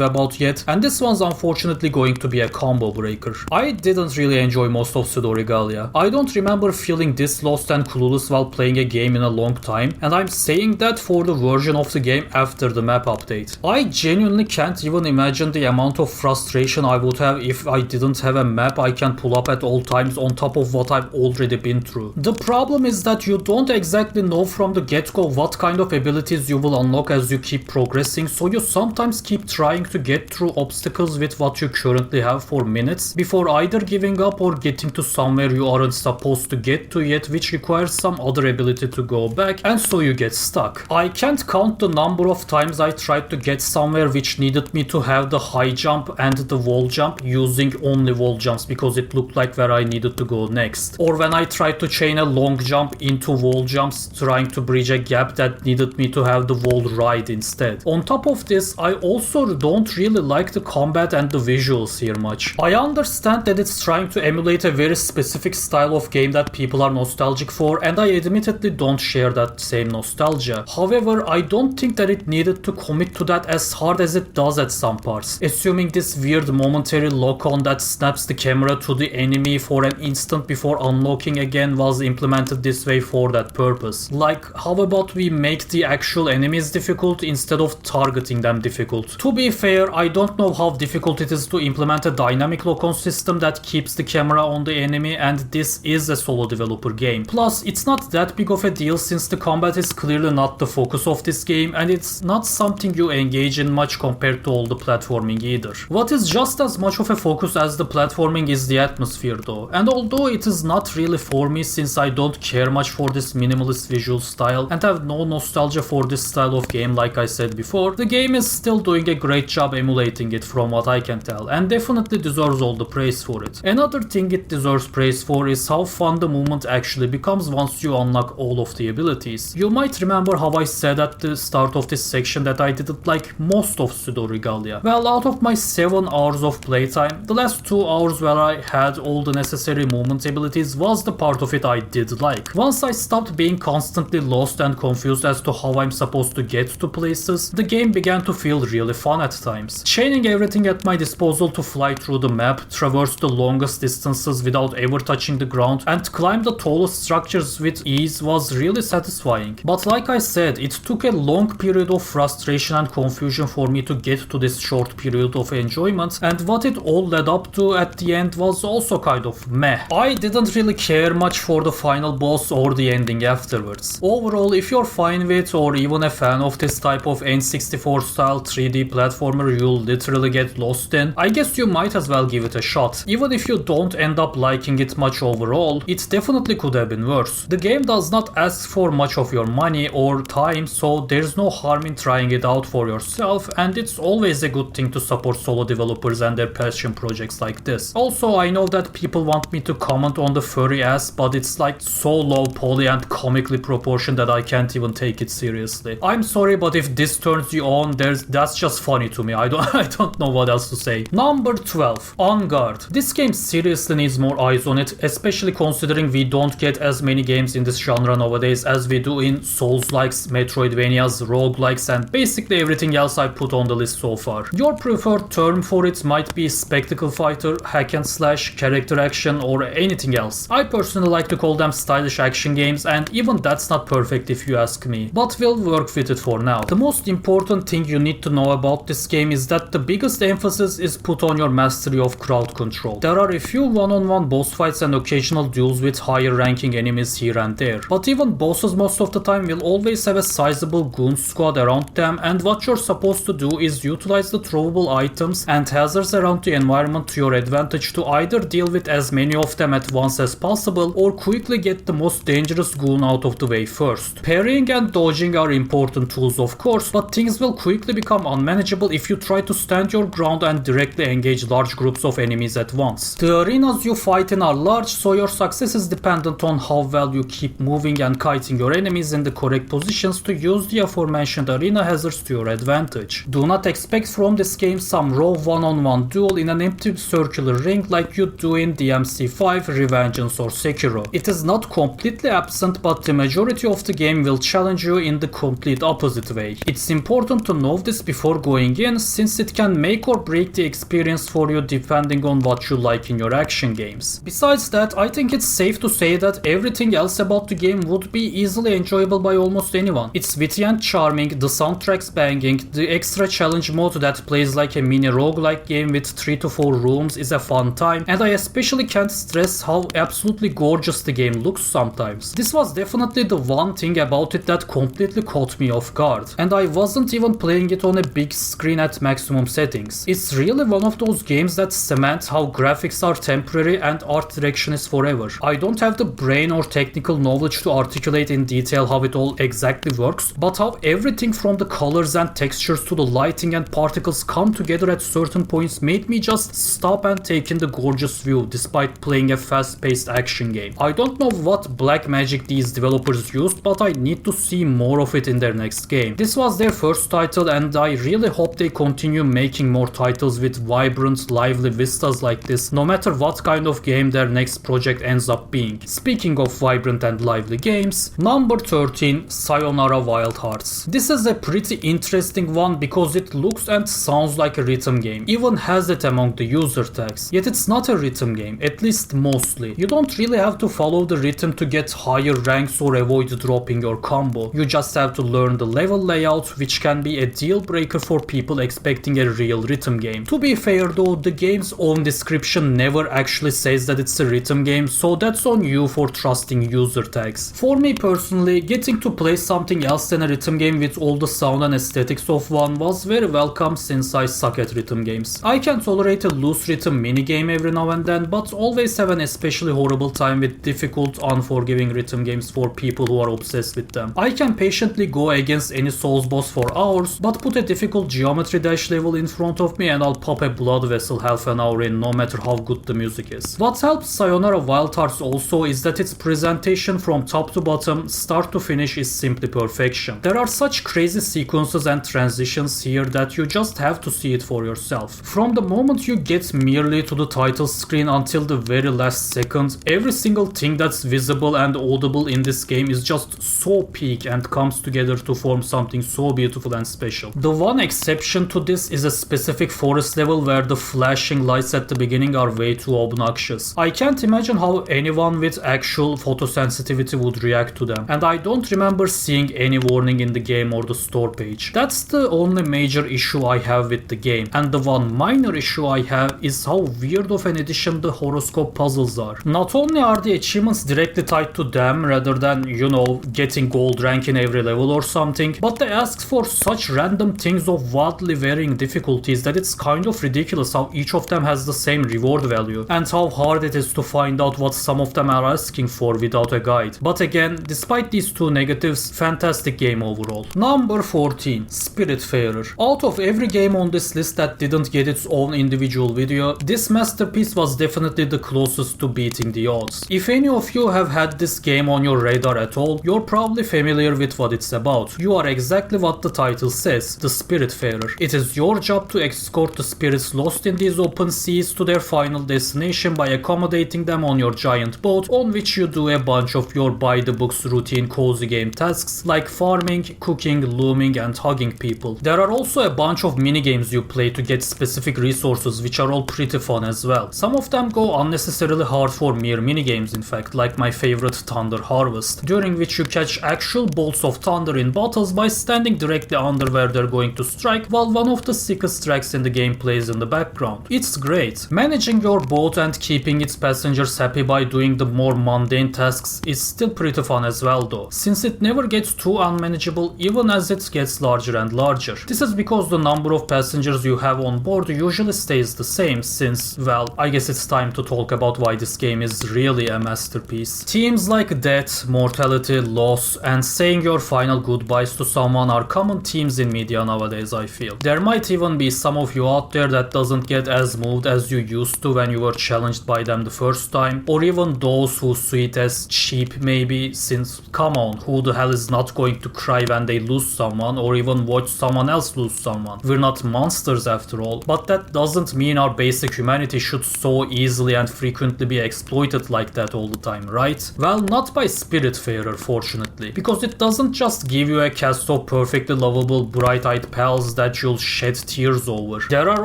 about yet, and this one's unfortunately going to be a combo breaker. I didn't really enjoy most of Pseudoregalia. I don't remember feeling this lost and clueless while playing a game in a long time, and I'm saying that for the version of the game after the map update. I genuinely can't even imagine the amount of frustration I would have if I didn't have a map I can pull up at all times on top of what I've already been through. The problem is that you don't exactly know from the get-go what kind of abilities you will unlock as you keep progressing, so you sometimes keep trying to get through obstacles with what you currently have for minutes before either giving up or getting to somewhere you aren't supposed to get to yet, which requires some other ability to go back, and so you get stuck. I can't count the number of times I tried to get somewhere which needed me to have the high jump and the wall jump using only wall jumps because it looked like where I needed to go next. Or when I tried to chain a long jump into wall jumps trying to bridge a gap that needed me to have the wall ride instead. On top of this, I also don't really like the combat and the visuals here much. I understand that it's trying to emulate a very specific style of game that people are nostalgic for, and I admittedly don't share that same nostalgia. However, I don't think that it needed to commit to that as hard as it does at some parts, assuming this weird momentary lock-on that snaps the camera to the enemy for an instant before unlocking again was implemented this way for that purpose. Like, how about we make the actual enemies difficult instead of targeting them difficult? To be fair, I don't know how difficult it is to implement a dynamic lock-on system that keeps the camera on the enemy, and this is a solo developer game. Plus, it's not that big of a deal since the combat is clearly not the focus of this game, and it's not something you engage in much compared to all the platforming either. What is just as much of a focus as the platforming is the atmosphere though, and although it is not really for me since I don't care much for this minimalist visual style and have no nostalgia for this style of game like I said before, the game is still doing a great job emulating it from what I can tell, and definitely deserves all the praise for it. Another thing it deserves praise for is how fun the movement actually becomes once you unlock all of the abilities. You might remember how I said at the start of this section that I didn't like most of Pseudoregalia. Well, out of my 7 hours of playtime, the last 2 hours where I had all the necessary movement abilities was the part of it I did like. Once I stopped being constantly lost and confused as to how I'm supposed to get to places, the game began to feel really fun at times. Chaining everything at my disposal to fly through the map, traverse the longest distances without ever touching the ground, and climb the tallest structures with ease was really satisfying. But like I said, it took a long period of frustration and confusion for me to get to this short period of enjoyment, and what it all led up to at the end was also kind of meh. I didn't really care much for the final boss or the ending afterwards. Overall, if you're fine with or even a fan of this type of N64 style 3D platformer you'll literally get lost in, I guess you might as well give it a shot. Even if you don't end up liking it much overall, it definitely could have been worse. The game does not ask for much of your money or time, so there's no harm in trying it out for yourself, and it's always a good thing to support solo developers and their passion projects like this. Also, I know that people want me to comment on the furry ass, but it's like so low poly and comically proportioned that I can't even take it seriously. I'm sorry, but if this turns you on, that's just funny to me. I don't know what else to say. Number 12, On Guard. This game seriously needs more eyes on it, especially considering we don't get as many games in this genre nowadays as we do in Souls-likes, Metroidvanias, roguelikes, and basically everything else I put on the list so far. Your preferred term for it might be spectacle fighter, hack and slash, character action, or anything else. I personally like to call them stylish action games, and even that's not perfect if you ask me, but we'll work with it for now. The most important thing you need to know about this game is that the biggest emphasis is put on your mastery of crowd control. There are a few one-on-one boss fights and occasional duels with higher ranking enemies here and there, but even bosses most of the time will always have a sizable goon squad around them, and what you're supposed to do is utilize the throwable items and hazards around the environment to your advantage to either deal with as many of them at once as possible or quickly get the most dangerous goon out of the way first. Parrying and dodging are important tools of course, but things will quickly become unmanageable if you try to stand your ground and directly engage large groups of enemies at once. The arenas you fight in are large, so your success is dependent on how well you keep moving and kiting your enemies in the correct positions to use the aforementioned arena hazards to your advantage. Do not expect from this game some raw one-on-one duel in an empty circular ring like you do in DMC5, Revengeance or Sekiro. It is not completely absent, but the majority of the game will challenge you in the complete opposite way. It's important to know this before going in, since it can make or break the experience for you depending on what you like in your action games. Besides that, I think it's safe to say that everything else about the game would be easily enjoyable by almost anyone. It's witty and charming, the soundtrack's banging, the extra challenge mode that plays like a mini roguelike game with 3 to 4 rooms is a fun time, and I especially can't stress how absolutely gorgeous the game looks sometimes. This was definitely the one thing about it that completely caught me off guard, and I wasn't even playing it on a big screen at maximum settings. It's really one of those games that cement how graphics are temporary and art direction is forever. I don't have the brain or technical knowledge to articulate in detail how it all exactly works, but how everything from the colors and textures to the lighting and particles come together at certain points made me just stop and take in the gorgeous view despite playing a fast-paced action game. I don't know what black magic these developers used, but I need to see more of it in their next game. This was their first title, and I really hope they continue making more titles with vibrant, lively vistas like this, no matter what kind of game their next project ends up being. Speaking of vibrant and lively games, number 13, Sayonara Wild Hearts. This is a pretty interesting one because it looks and sounds like a rhythm game, even has it among the user tags. Yet it's not a rhythm game, at least mostly. You don't really have to follow the rhythm to get higher ranks or avoid dropping your combo. You just have to learn the level layout, which can be a deal breaker for people expecting a real rhythm game. To be fair though, the game's own description never actually says that it's a rhythm game, so that's on you for trusting user tags. For me personally, getting to play something else than a rhythm game with all the sound and aesthetics of one was very welcome, since I suck at rhythm games. I can tolerate a loose rhythm minigame every now and then, but always have an especially horrible time with difficult, unforgiving rhythm games for people who are obsessed with them. I can patiently go against any Souls boss for hours, but put a difficult geometry dash level in front of me and I'll pop a blood vessel half an hour in, no matter how good the music is. What helps Sayonara Wild Hearts also is that its presentation from top to bottom, start to finish, is simply perfection. There are such crazy sequences and transitions here that you just have to see it for yourself. From the moment you get merely to the title screen until the very last second, every single thing that's visible and audible in this game is just so peak and comes together to form something so beautiful and special. The one exception to this is a specific forest level where the flashing lights at the beginning are way too obnoxious. I can't imagine how anyone with actual photosensitivity would react to them, and I don't remember seeing any warning in the game or the store page. That's the only major issue I have with the game, and the one minor issue I have is how weird of an addition the horoscope puzzles are. Not only are the achievements directly tied to them rather than, you know, getting gold rank in every level or something, but they ask for such random things of wildly varying difficulties that it's kind of ridiculous how each of them has the same reward value, and how hard it is to find out what some of them are asking for without a guide. But again, despite these two negatives, fantastic game overall. Number 14, Spiritfarer. Out of every game on this list that didn't get its own individual video, this masterpiece was definitely the closest to beating the odds. If any of you have had this game on your radar at all, you're probably familiar with what it's about. You are exactly what the title says, the Spiritfarer. It is your job to escort the spirits lost in these open seas to their final destination by accommodating them on your giant boat, on which you do a bunch of your by-the-books routine cozy game tasks like farming, cooking, looming, and hugging people. There are also a bunch of minigames you play to get specific resources, which are all pretty fun as well. Some of them go unnecessarily hard for mere minigames in fact, like my favorite Thunder Harvest, during which you catch actual bolts of thunder in battles by standing directly under where they're going to strike, while one of the sickest tracks in the game plays in the background. It's great. Managing your boat and keeping its passengers happy by doing the more mundane tasks is still pretty fun as well though, since it never gets too unmanageable even as it gets larger and larger. This is because the number of passengers you have on board usually stays the same, since, well, I guess it's time to talk about why this game is really a masterpiece. Themes like death, mortality, loss, and saying your final goodbyes to someone are common themes in media nowadays, I feel. There might even be some of you out there that doesn't get as moved as you used to when you were challenged by them the first time, or even those who see it as cheap maybe, since come on, who the hell is not going to cry when they lose someone or even watch someone else lose someone? We're not monsters after all, but that doesn't mean our basic humanity should so easily and frequently be exploited treated like that all the time, right? Well, not by Spiritfarer, fortunately, because it doesn't just give you a cast of perfectly lovable, bright-eyed pals that you'll shed tears over. There are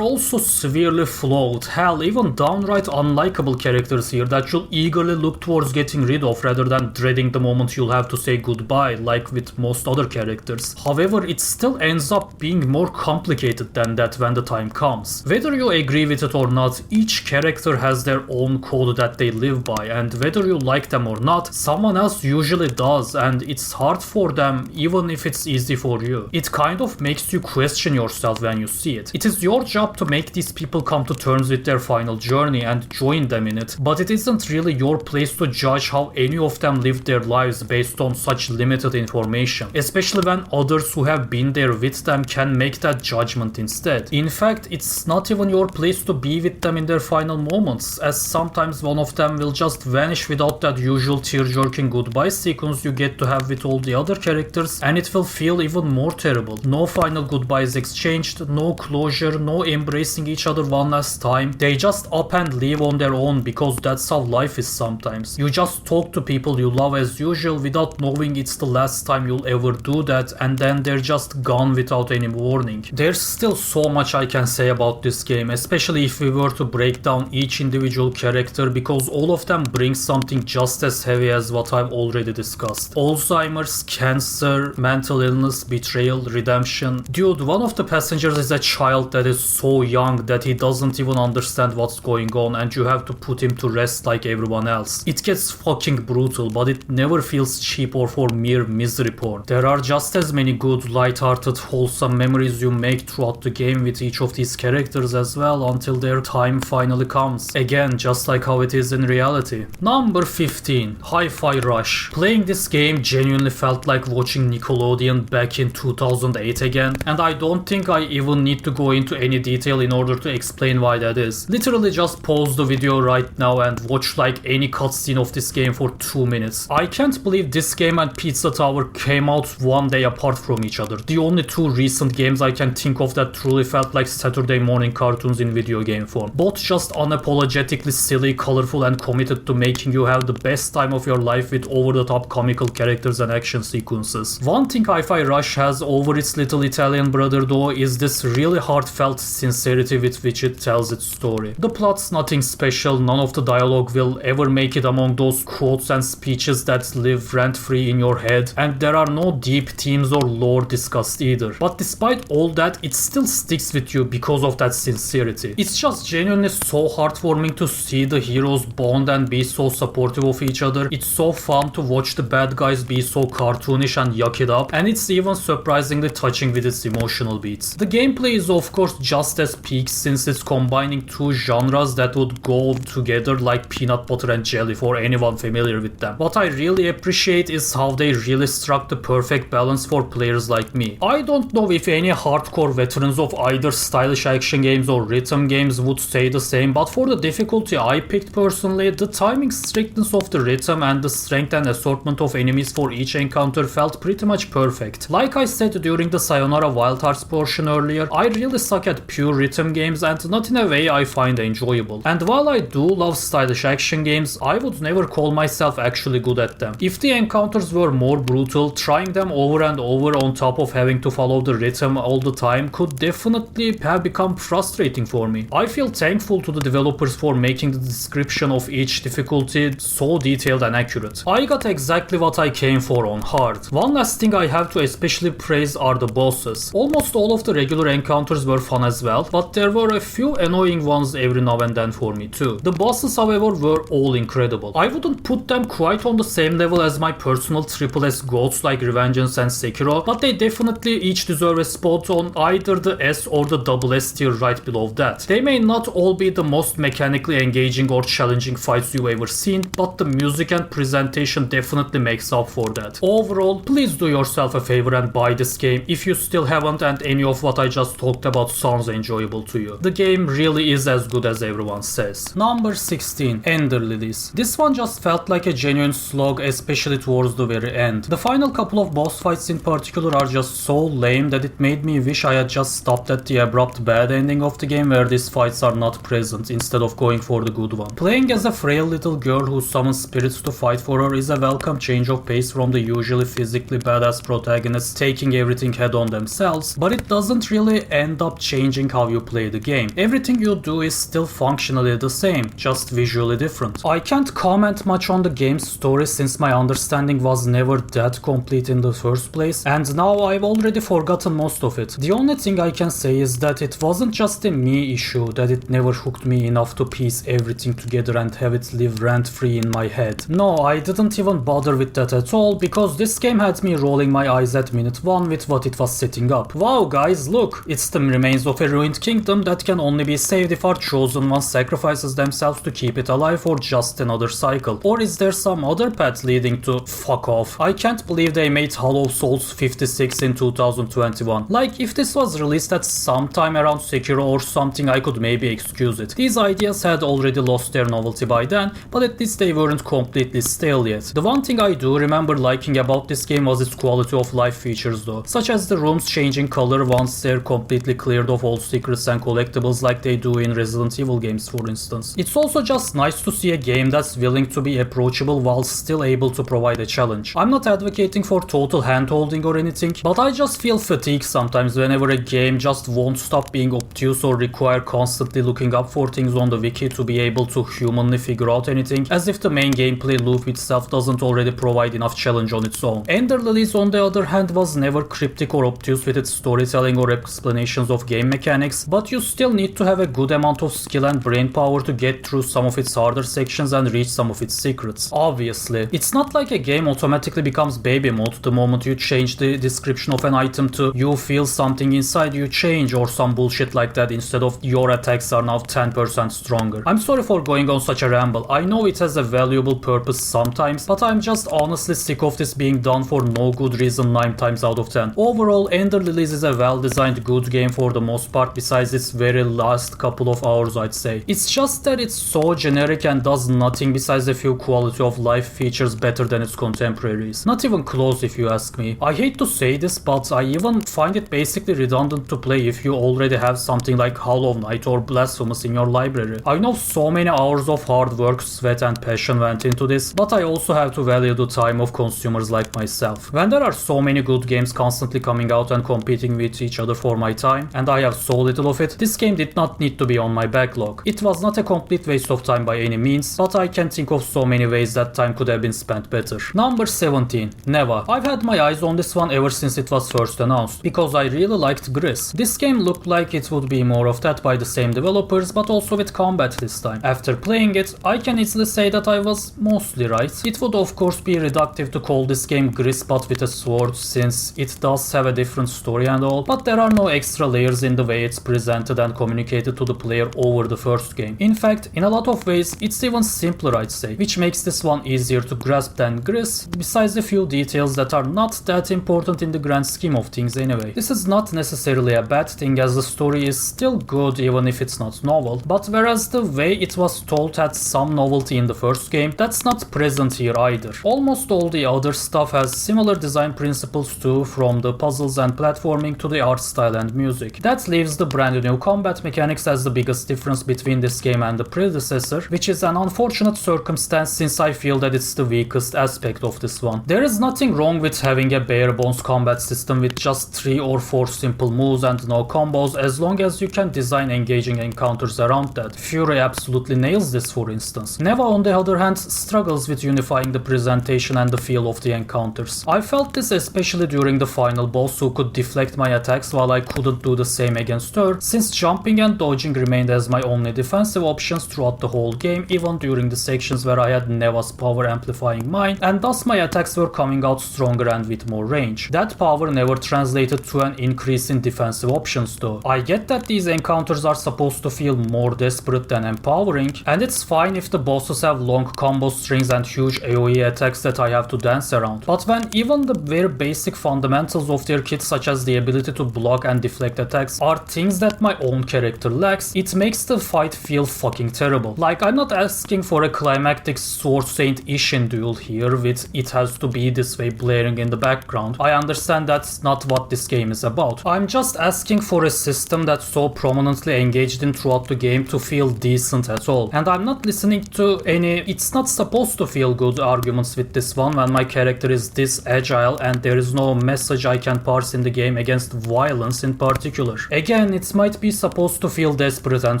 also severely flawed, hell, even downright unlikable characters here that you'll eagerly look towards getting rid of rather than dreading the moment you'll have to say goodbye, like with most other characters. However, it still ends up being more complicated than that when the time comes. Whether you agree with it or not, each character has their own code that they live by, and whether you like them or not, someone else usually does, and it's hard for them even if it's easy for you. It kind of makes you question yourself when you see it. It is your job to make these people come to terms with their final journey and join them in it, but it isn't really your place to judge how any of them live their lives based on such limited information, especially when others who have been there with them can make that judgment instead. In fact, it's not even your place to be with them in their final moments, as sometimes one of them will just vanish without that usual tear-jerking goodbye sequence you get to have with all the other characters, and it will feel even more terrible. No final goodbyes exchanged, no closure, no embracing each other one last time. They just up and leave on their own because that's how life is sometimes. You just talk to people you love as usual without knowing it's the last time you'll ever do that, and then they're just gone without any warning. There's still so much I can say about this game, especially if we were to break down each individual character, because all of them bring something just as heavy as what I've already discussed. Alzheimer's, cancer, mental illness, betrayal, redemption. Dude, one of the passengers is a child that is so young that he doesn't even understand what's going on, and you have to put him to rest like everyone else. It gets fucking brutal, but it never feels cheap or for mere misery porn. There are just as many good, light-hearted, wholesome memories you make throughout the game with each of these characters as well, until their time finally comes. Again, just like how it is in reality. Number 15. Hi-Fi Rush. Playing this game genuinely felt like watching Nickelodeon back in 2008 again, and I don't think I even need to go into any detail in order to explain why that is. Literally just pause the video right now and watch like any cutscene of this game for 2 minutes. I can't believe this game and Pizza Tower came out one day apart from each other. The only two recent games I can think of that truly felt like Saturday morning cartoons in video game form. Both just unapologetically silly, colorful, and committed to making you have the best time of your life with over-the-top comical characters and action sequences. One thing Hi-Fi Rush has over its little Italian brother though is this really heartfelt sincerity with which it tells its story. The plot's nothing special, none of the dialogue will ever make it among those quotes and speeches that live rent-free in your head, and there are no deep themes or lore discussed either. But despite all that, it still sticks with you because of that sincerity. It's just genuinely so heartwarming to see the heroes bond and be so supportive of each other. It's so fun to watch the bad guys be so cartoonish and yuck it up, and it's even surprisingly touching with its emotional beats. The gameplay is of course just as peak since it's combining two genres that would go together like peanut butter and jelly for anyone familiar with them. What I really appreciate is how they really struck the perfect balance for players like me. I don't know if any hardcore veterans of either stylish action games or rhythm games would say the same, but for the difficulty I picked personally, the timing strictness of the rhythm and the strength and assortment of enemies for each encounter felt pretty much perfect. Like I said during the Sayonara Wild Hearts portion earlier, I really suck at pure rhythm games and not in a way I find enjoyable. And while I do love stylish action games, I would never call myself actually good at them. If the encounters were more brutal, trying them over and over on top of having to follow the rhythm all the time could definitely have become frustrating for me. I feel thankful to the developers for making the description of each difficulty so detailed and accurate. I got exactly what I came for on hard. One last thing I have to especially praise are the bosses. Almost all of the regular encounters were fun as well, but there were a few annoying ones every now and then for me too. The bosses however were all incredible. I wouldn't put them quite on the same level as my personal triple S goats like Revengeance and Sekiro, but they definitely each deserve a spot on either the S or the double S tier right below that. They may not all be the most mechanically engaging or challenging fights you've ever seen, but the music and presentation definitely makes up for that. Overall, please do yourself a favor and buy this game if you still haven't and any of what I just talked about sounds enjoyable to you. The game really is as good as everyone says. Number 16. Ender Lilies. This one just felt like a genuine slog, especially towards the very end. The final couple of boss fights in particular are just so lame that it made me wish I had just stopped at the abrupt bad ending of the game where these fights are not present instead of going for the good one. Playing as a frail little girl who summons spirits to fight for her is a welcome change of pace from the usually physically badass protagonists taking everything head on themselves, but it doesn't really end up changing how you play the game. Everything you do is still functionally the same, just visually different. I can't comment much on the game's story since my understanding was never that complete in the first place, and now I've already forgotten most of it. The only thing I can say is that it wasn't just a me issue, that it never hooked me enough to piece everything together and have it live rent-free in my head. No, I didn't even bother with that at all, because this game had me rolling my eyes at minute 1 with what it was setting up. Wow guys, look! It's the remains of a ruined kingdom that can only be saved if our chosen one sacrifices themselves to keep it alive for just another cycle. Or is there some other path leading to fuck off? I can't believe they made Hollow Souls 56 in 2021. Like, if this was released at some time around Sekiro or something, I could maybe excuse it. These ideas had already lost their novelty by then, but at least they weren't completely stale yet. The one thing I do remember liking about this game was its quality of life features though, such as the rooms changing color once they're completely cleared of all secrets and collectibles like they do in Resident Evil games for instance. It's also just nice to see a game that's willing to be approachable while still able to provide a challenge. I'm not advocating for total hand-holding or anything, but I just feel fatigued sometimes whenever a game just won't stop being obtuse or require constantly looking up for things on the wiki to be able to humanly figure out anything, as if the main gameplay loop itself doesn't already provide enough challenge on its own. Lilies on the other hand was never cryptic or obtuse with its storytelling or explanations of game mechanics, but you still need to have a good amount of skill and brain power to get through some of its harder sections and reach some of its secrets. Obviously, it's not like a game automatically becomes baby mode the moment you change the description of an item to you feel something inside you change or some bullshit like that instead of your attacks are now 10% stronger. I'm sorry for going on such a ramble. I know it has a valuable purpose sometimes, but I'm just honestly sick of this being done for no good reason 9 times out of 10. Overall, Lilies is a well-designed good game for the most part besides its very last couple of hours I'd say. It's just that it's so generic and does nothing besides a few quality of life features better than its contemporaries. Not even close if you ask me. I hate to say this, but I even find it basically redundant to play if you already have something like Hollow Knight or Blasphemous in your library. I know so many hours of hard work, sweat and passion went into this, but I also have to value the time of consumers like myself. When there are so many good games constantly coming out and competing with each other for my time, and I have so little of it, this game did not need to be on my backlog. It was not a complete waste of time by any means, but I can think of so many ways that time could have been spent better. Number 17. Neva. I've had my eyes on this one ever since it was first announced, because I really liked Gris. This game looked like it would be more of that by the same developers, but also with combat this time. After playing it, I can easily say that I was mostly right. It would of course be reductive to call this game Gris but with a sword, since it does have a different story and all, but there are no extra layers in the way it's presented and communicated to the player over the first game. In fact, in a lot of ways, it's even simpler I'd say, which makes this one easier to grasp than Gris, besides a few details that are not that important in the grand scheme of things anyway. This is not necessarily a bad thing, as the story is still good even if it's not novel, but whereas the way it was told had some novelty in the first game, that's not present here either. Almost all the other stuff has similar design principles too, from the puzzles and platforming to the art style and music. That leaves the brand new combat mechanics as the biggest difference between this game and the predecessor, which is an unfortunate circumstance since I feel that it's the weakest aspect of this one. There is nothing wrong with having a bare bones combat system with just 3 or 4 simple moves and no combos, as long as you can design engaging encounters around that. Fury absolutely nails this for instance. Neva on the other hand struggles with unifying the presentation and the feel of the encounters. I felt this especially during the final boss, who could deflect my attacks while I couldn't do the same against her, since jumping and dodging remained as my only defensive options throughout the whole game, even during the sections where I had Neva's power amplifying mine, and thus my attacks were coming out stronger and with more range. That power never translated to an increase in defensive options though. I get that these encounters are supposed to feel more desperate than empowering, and it's fine if the bosses have long combo strings and huge AoE attacks that I have to dance around, but when even the very basic fundamentals of their kit, such as the ability to block and deflect attacks, are things that my own character lacks, it makes the fight feel fucking terrible. Like, I'm not asking for a climactic Sword Saint Ishin duel here with it has to be this way blaring in the background. I understand that's not what this game is about. I'm just asking for a system that's so prominently engaged in throughout the game to feel decent at all. And I'm not not listening to any "it's not supposed to feel good" arguments with this one when my character is this agile and there is no message I can parse in the game against violence in particular. Again, it might be supposed to feel desperate and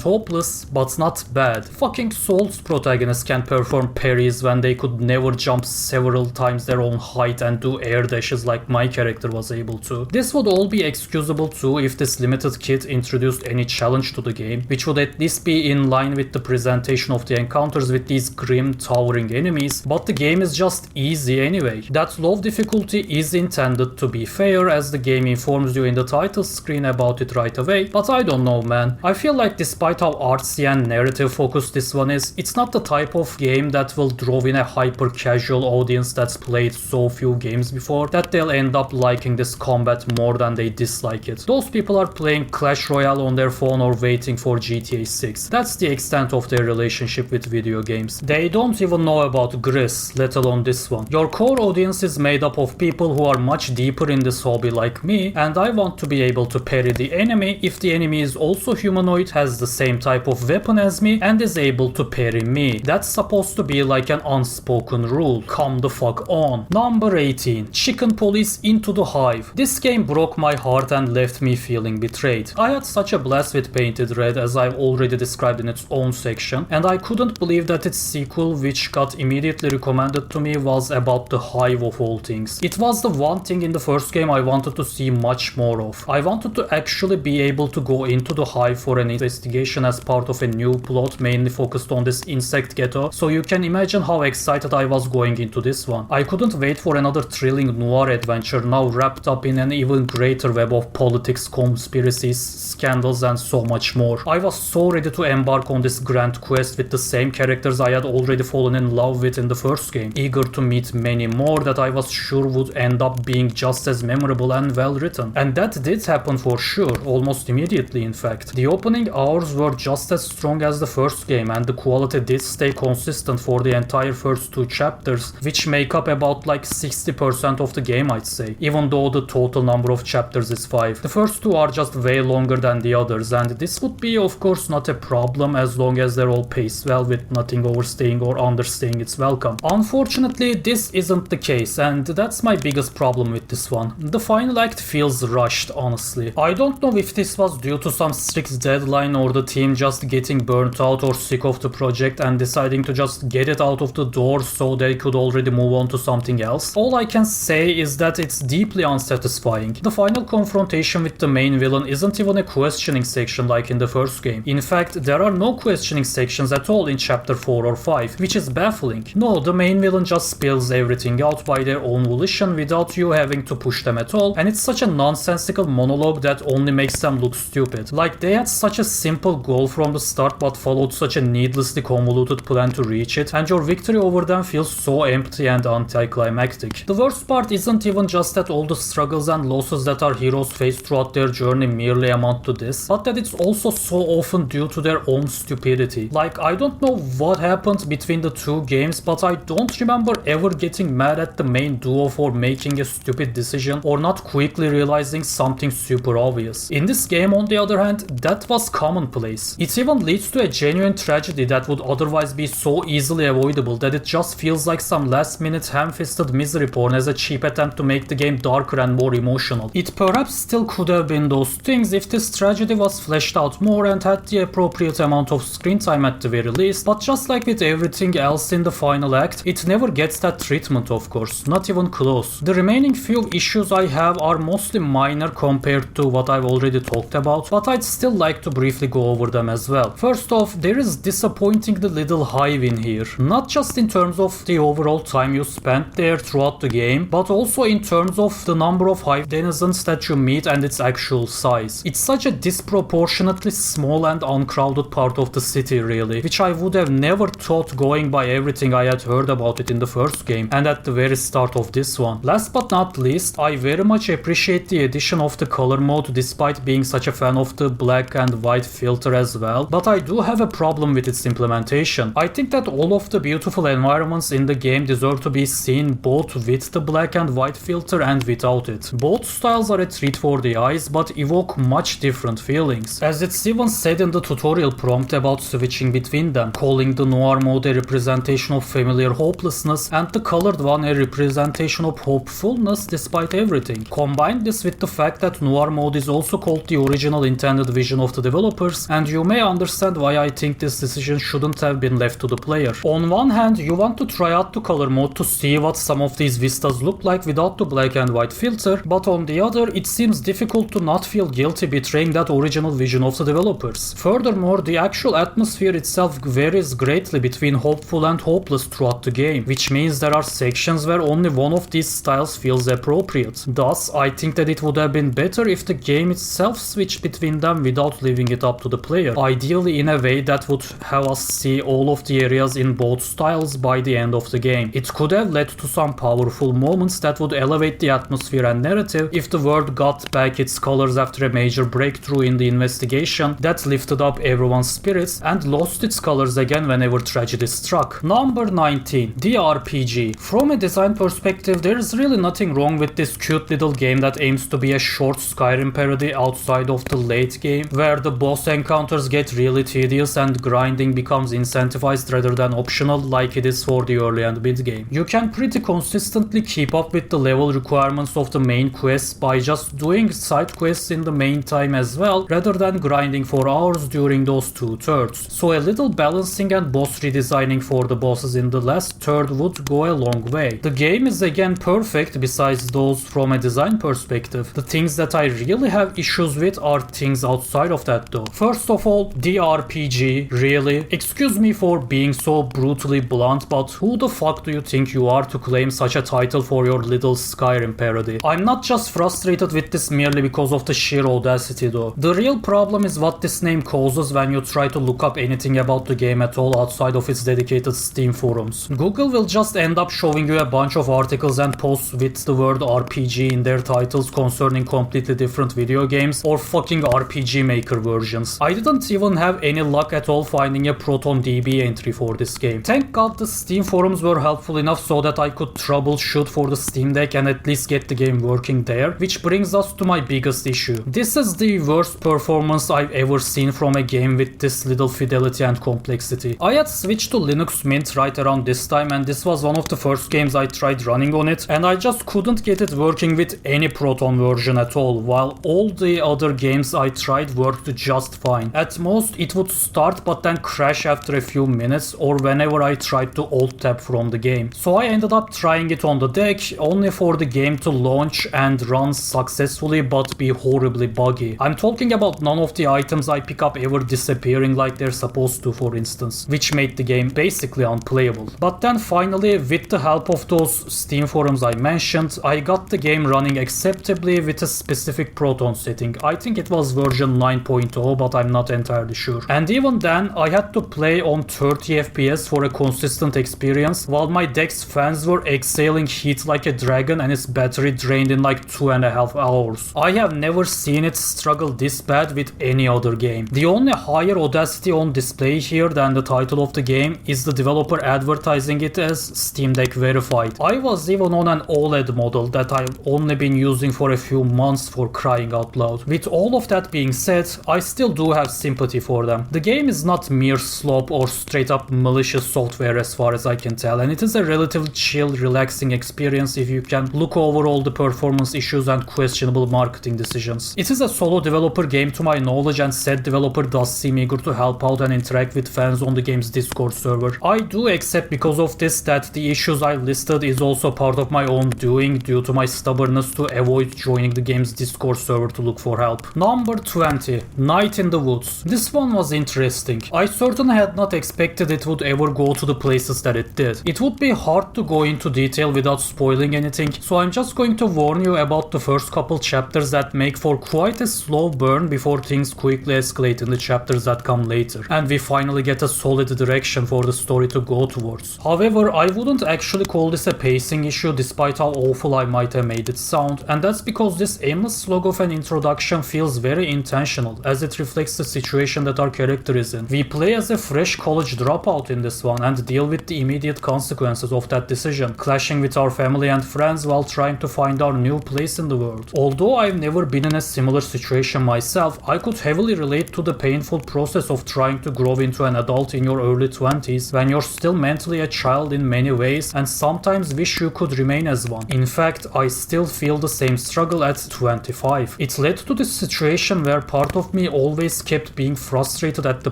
hopeless, but not bad. Fucking Souls protagonists can perform parries when they could never jump several times their own height and do air dashes like my character was able to. This would all be excusable too if this limited kit introduced any challenge to the game, which would at least be in line with the presentation of the encounters with these grim, towering enemies, but the game is just easy anyway. That low difficulty is intended to be fair, as the game informs you in the title screen about it right away, but I don't know, man. I feel like despite how artsy and narrative focused this one is, it's not the type of game that will draw in a hyper casual audience that's played so few games before that they'll end up liking this combat more than they dislike it. Those people are playing Clash Royale on their phone or waiting for GTA 6. That's the extent of their relationship with video games. They don't even know about Gris, let alone this one. Your core audience is made up of people who are much deeper in this hobby like me, and I want to be able to parry the enemy if the enemy is also humanoid, has the same type of weapon as me, and is able to parry me. That's supposed to be like an unspoken rule. Come the fuck on. Number 18. Chicken Police into the Hive. This game broke my heart and left me feeling betrayed. I had such a blast with Painted Red, as I've already described in its own section, and I couldn't believe that its sequel, which got immediately recommended to me, was about the Hive of all things. It was the one thing in the first game I wanted to see much more of. I wanted to actually be able to go into the Hive for an investigation as part of a new plot mainly focused on this insect ghetto, so you can imagine how excited I was going into this one. I couldn't wait for another thrilling noir adventure now wrapped up in an even greater web of politics, conspiracies, scandals, and so much more. I was so ready to embark on this grand quest with the same characters I had already fallen in love with in the first game, eager to meet many more that I was sure would end up being just as memorable and well written. And that did happen for sure, almost immediately in fact. The opening hours were just as strong as the first game, and the quality did stay consistent for the entire first two chapters, which make up about like 60% of the game, I'd say, even though the total number of chapters is 5. The first two are just way longer than the others, and this would be of course not a problem as long as they're all paced well with nothing overstaying or understaying its welcome. Unfortunately, this isn't the case, and that's my biggest problem with this one. The final act feels rushed, honestly. I don't know if this was due to some strict deadline or the team just getting burnt out or sick of the project and deciding to just get it out of the door so they could already move on to something else. All I can say is that it's deeply unsatisfying. The final confrontation with the main villain isn't even a questioning section like in the first game. In fact, there are no questioning sections at all in chapter 4 or 5, which is baffling. No, the main villain just spills everything out by their own volition without you having to push them at all, and it's such a nonsensical monologue that only makes them look stupid. Like they had such a simple goal from the start but followed such a needlessly convoluted plan to reach it, and your victory over them feels so empty and anticlimactic. The worst part isn't even just that all the struggles and losses that our heroes face throughout their journey merely amount to this, but that it's also so often due to their own stupidity. Like, I don't know what happened between the two games, but I don't remember ever getting mad at the main duo for making a stupid decision or not quickly realizing something super obvious. In this game, on the other hand, that was commonplace. It even leads to a genuine tragedy that would otherwise be so easily avoidable that it just feels like some last-minute ham-fisted misery porn as a cheap attempt to make the game darker and more emotional. It perhaps still could have been those things if this tragedy was fleshed out more and had the appropriate amount of screen time at the very least, but just like with everything else in the final act, it never gets that treatment, of course, not even close. The remaining few issues I have are mostly minor compared to what I've already talked about, but I'd still like to briefly go over them as well. First off, there is disappointingly little Hive in here, not just in terms of the overall time you spent there throughout the game, but also in terms of the number of Hive denizens that you meet and its actual size. It's such a disproportionately small and uncrowded part of the city really, which I would have never thought going by everything I had heard about it in the first game and at the very start of this one. Last but not least, I very much appreciate the addition of the color mode despite being such a fan of the black and white filter as well, but I do have a problem with its implementation. I think that all of the beautiful environments in the game deserve to be seen both with the black and white filter and without it. Both styles are a treat for the eyes but evoke much different feelings. As it's even said in the tutorial prompt about switching between between them, calling the noir mode a representation of familiar hopelessness and the colored one a representation of hopefulness despite everything. Combine this with the fact that noir mode is also called the original intended vision of the developers, and you may understand why I think this decision shouldn't have been left to the player. On one hand, you want to try out the color mode to see what some of these vistas look like without the black and white filter, but on the other, it seems difficult to not feel guilty betraying that original vision of the developers. Furthermore, the actual atmosphere itself varies greatly between hopeful and hopeless throughout the game, which means there are sections where only one of these styles feels appropriate. Thus, I think that it would have been better if the game itself switched between them without leaving it up to the player, ideally in a way that would have us see all of the areas in both styles by the end of the game. It could have led to some powerful moments that would elevate the atmosphere and narrative if the world got back its colors after a major breakthrough in the investigation that lifted up everyone's spirits and lost its colors again whenever tragedy struck. Number 19. The RPG. From a design perspective, there is really nothing wrong with this cute little game that aims to be a short Skyrim parody outside of the late game, where the boss encounters get really tedious and grinding becomes incentivized rather than optional like it is for the early and mid game. You can pretty consistently keep up with the level requirements of the main quests by just doing side quests in the main time as well, rather than grinding for hours during those 2/3. So a little balancing and boss redesigning for the bosses in the last third would go a long way. The game is again perfect besides those from a design perspective. The things that I really have issues with are things outside of that though. First of all, the RPG, really? Excuse me for being so brutally blunt, but who the fuck do you think you are to claim such a title for your little Skyrim parody? I'm not just frustrated with this merely because of the sheer audacity though. The real problem is what this name causes when you try to look up anything about the game at all outside of its dedicated Steam forums. Google will just end up showing you a bunch of articles and posts with the word RPG in their titles concerning completely different video games or fucking RPG Maker versions. I didn't even have any luck at all finding a ProtonDB entry for this game. Thank God the Steam forums were helpful enough so that I could troubleshoot for the Steam Deck and at least get the game working there, which brings us to my biggest issue. This is the worst performance I've ever seen from a game with this little fidelity and complexity. I had switched to Linux Mint right around this time, and this was one of the first games I tried running on it, and I just couldn't get it working with any Proton version at all, while all the other games I tried worked just fine. At most it would start but then crash after a few minutes or whenever I tried to alt-tab from the game. So I ended up trying it on the deck only for the game to launch and run successfully but be horribly buggy. I'm talking about none of the items I pick up ever disappearing like they're supposed to, for instance, which made the game basically unplayable. But then finally, with the help of those Steam forums I mentioned, I got the game running acceptably with a specific Proton setting. I think it was version 9.0, but I'm not entirely sure. And even then, I had to play on 30 FPS for a consistent experience, while my deck's fans were exhaling heat like a dragon and its battery drained in like 2.5 hours. I have never seen it struggle this bad with any other game. The only higher audacity on display here than the title of the game is the developer advertising it as Steam Deck verified. I was even on an OLED model that I've only been using for a few months, for crying out loud. With all of that being said, I still do have sympathy for them. The game is not mere slop or straight up malicious software as far as I can tell, and it is a relatively chill, relaxing experience if you can look over all the performance issues and questionable marketing decisions. It is a solo developer game to my knowledge, and said developer does seem eager to help out and interact with fans on the game's Discord server. I do accept because of this that the issues I listed is also part of my own doing due to my stubbornness to avoid joining the game's Discord server to look for help. Number 20. Night in the Woods. This one was interesting. I certainly had not expected it would ever go to the places that it did. It would be hard to go into detail without spoiling anything, so I'm just going to warn you about the first couple chapters that make for quite a slow burn before things quickly escalate in the chapters that come later, and we finally get a solid direction for the story to go towards. However, I wouldn't actually call this a pacing issue despite how awful I might have made it sound, and that's because this aimless slog of an introduction feels very intentional, as it reflects the situation that our character is in. We play as a fresh college dropout in this one and deal with the immediate consequences of that decision, clashing with our family and friends while trying to find our new place in the world. Although I've never been in a similar situation myself, I could heavily relate to the painful process of trying to grow into into an adult in your early 20s when you're still mentally a child in many ways and sometimes wish you could remain as one. In fact, I still feel the same struggle at 25. It led to this situation where part of me always kept being frustrated at the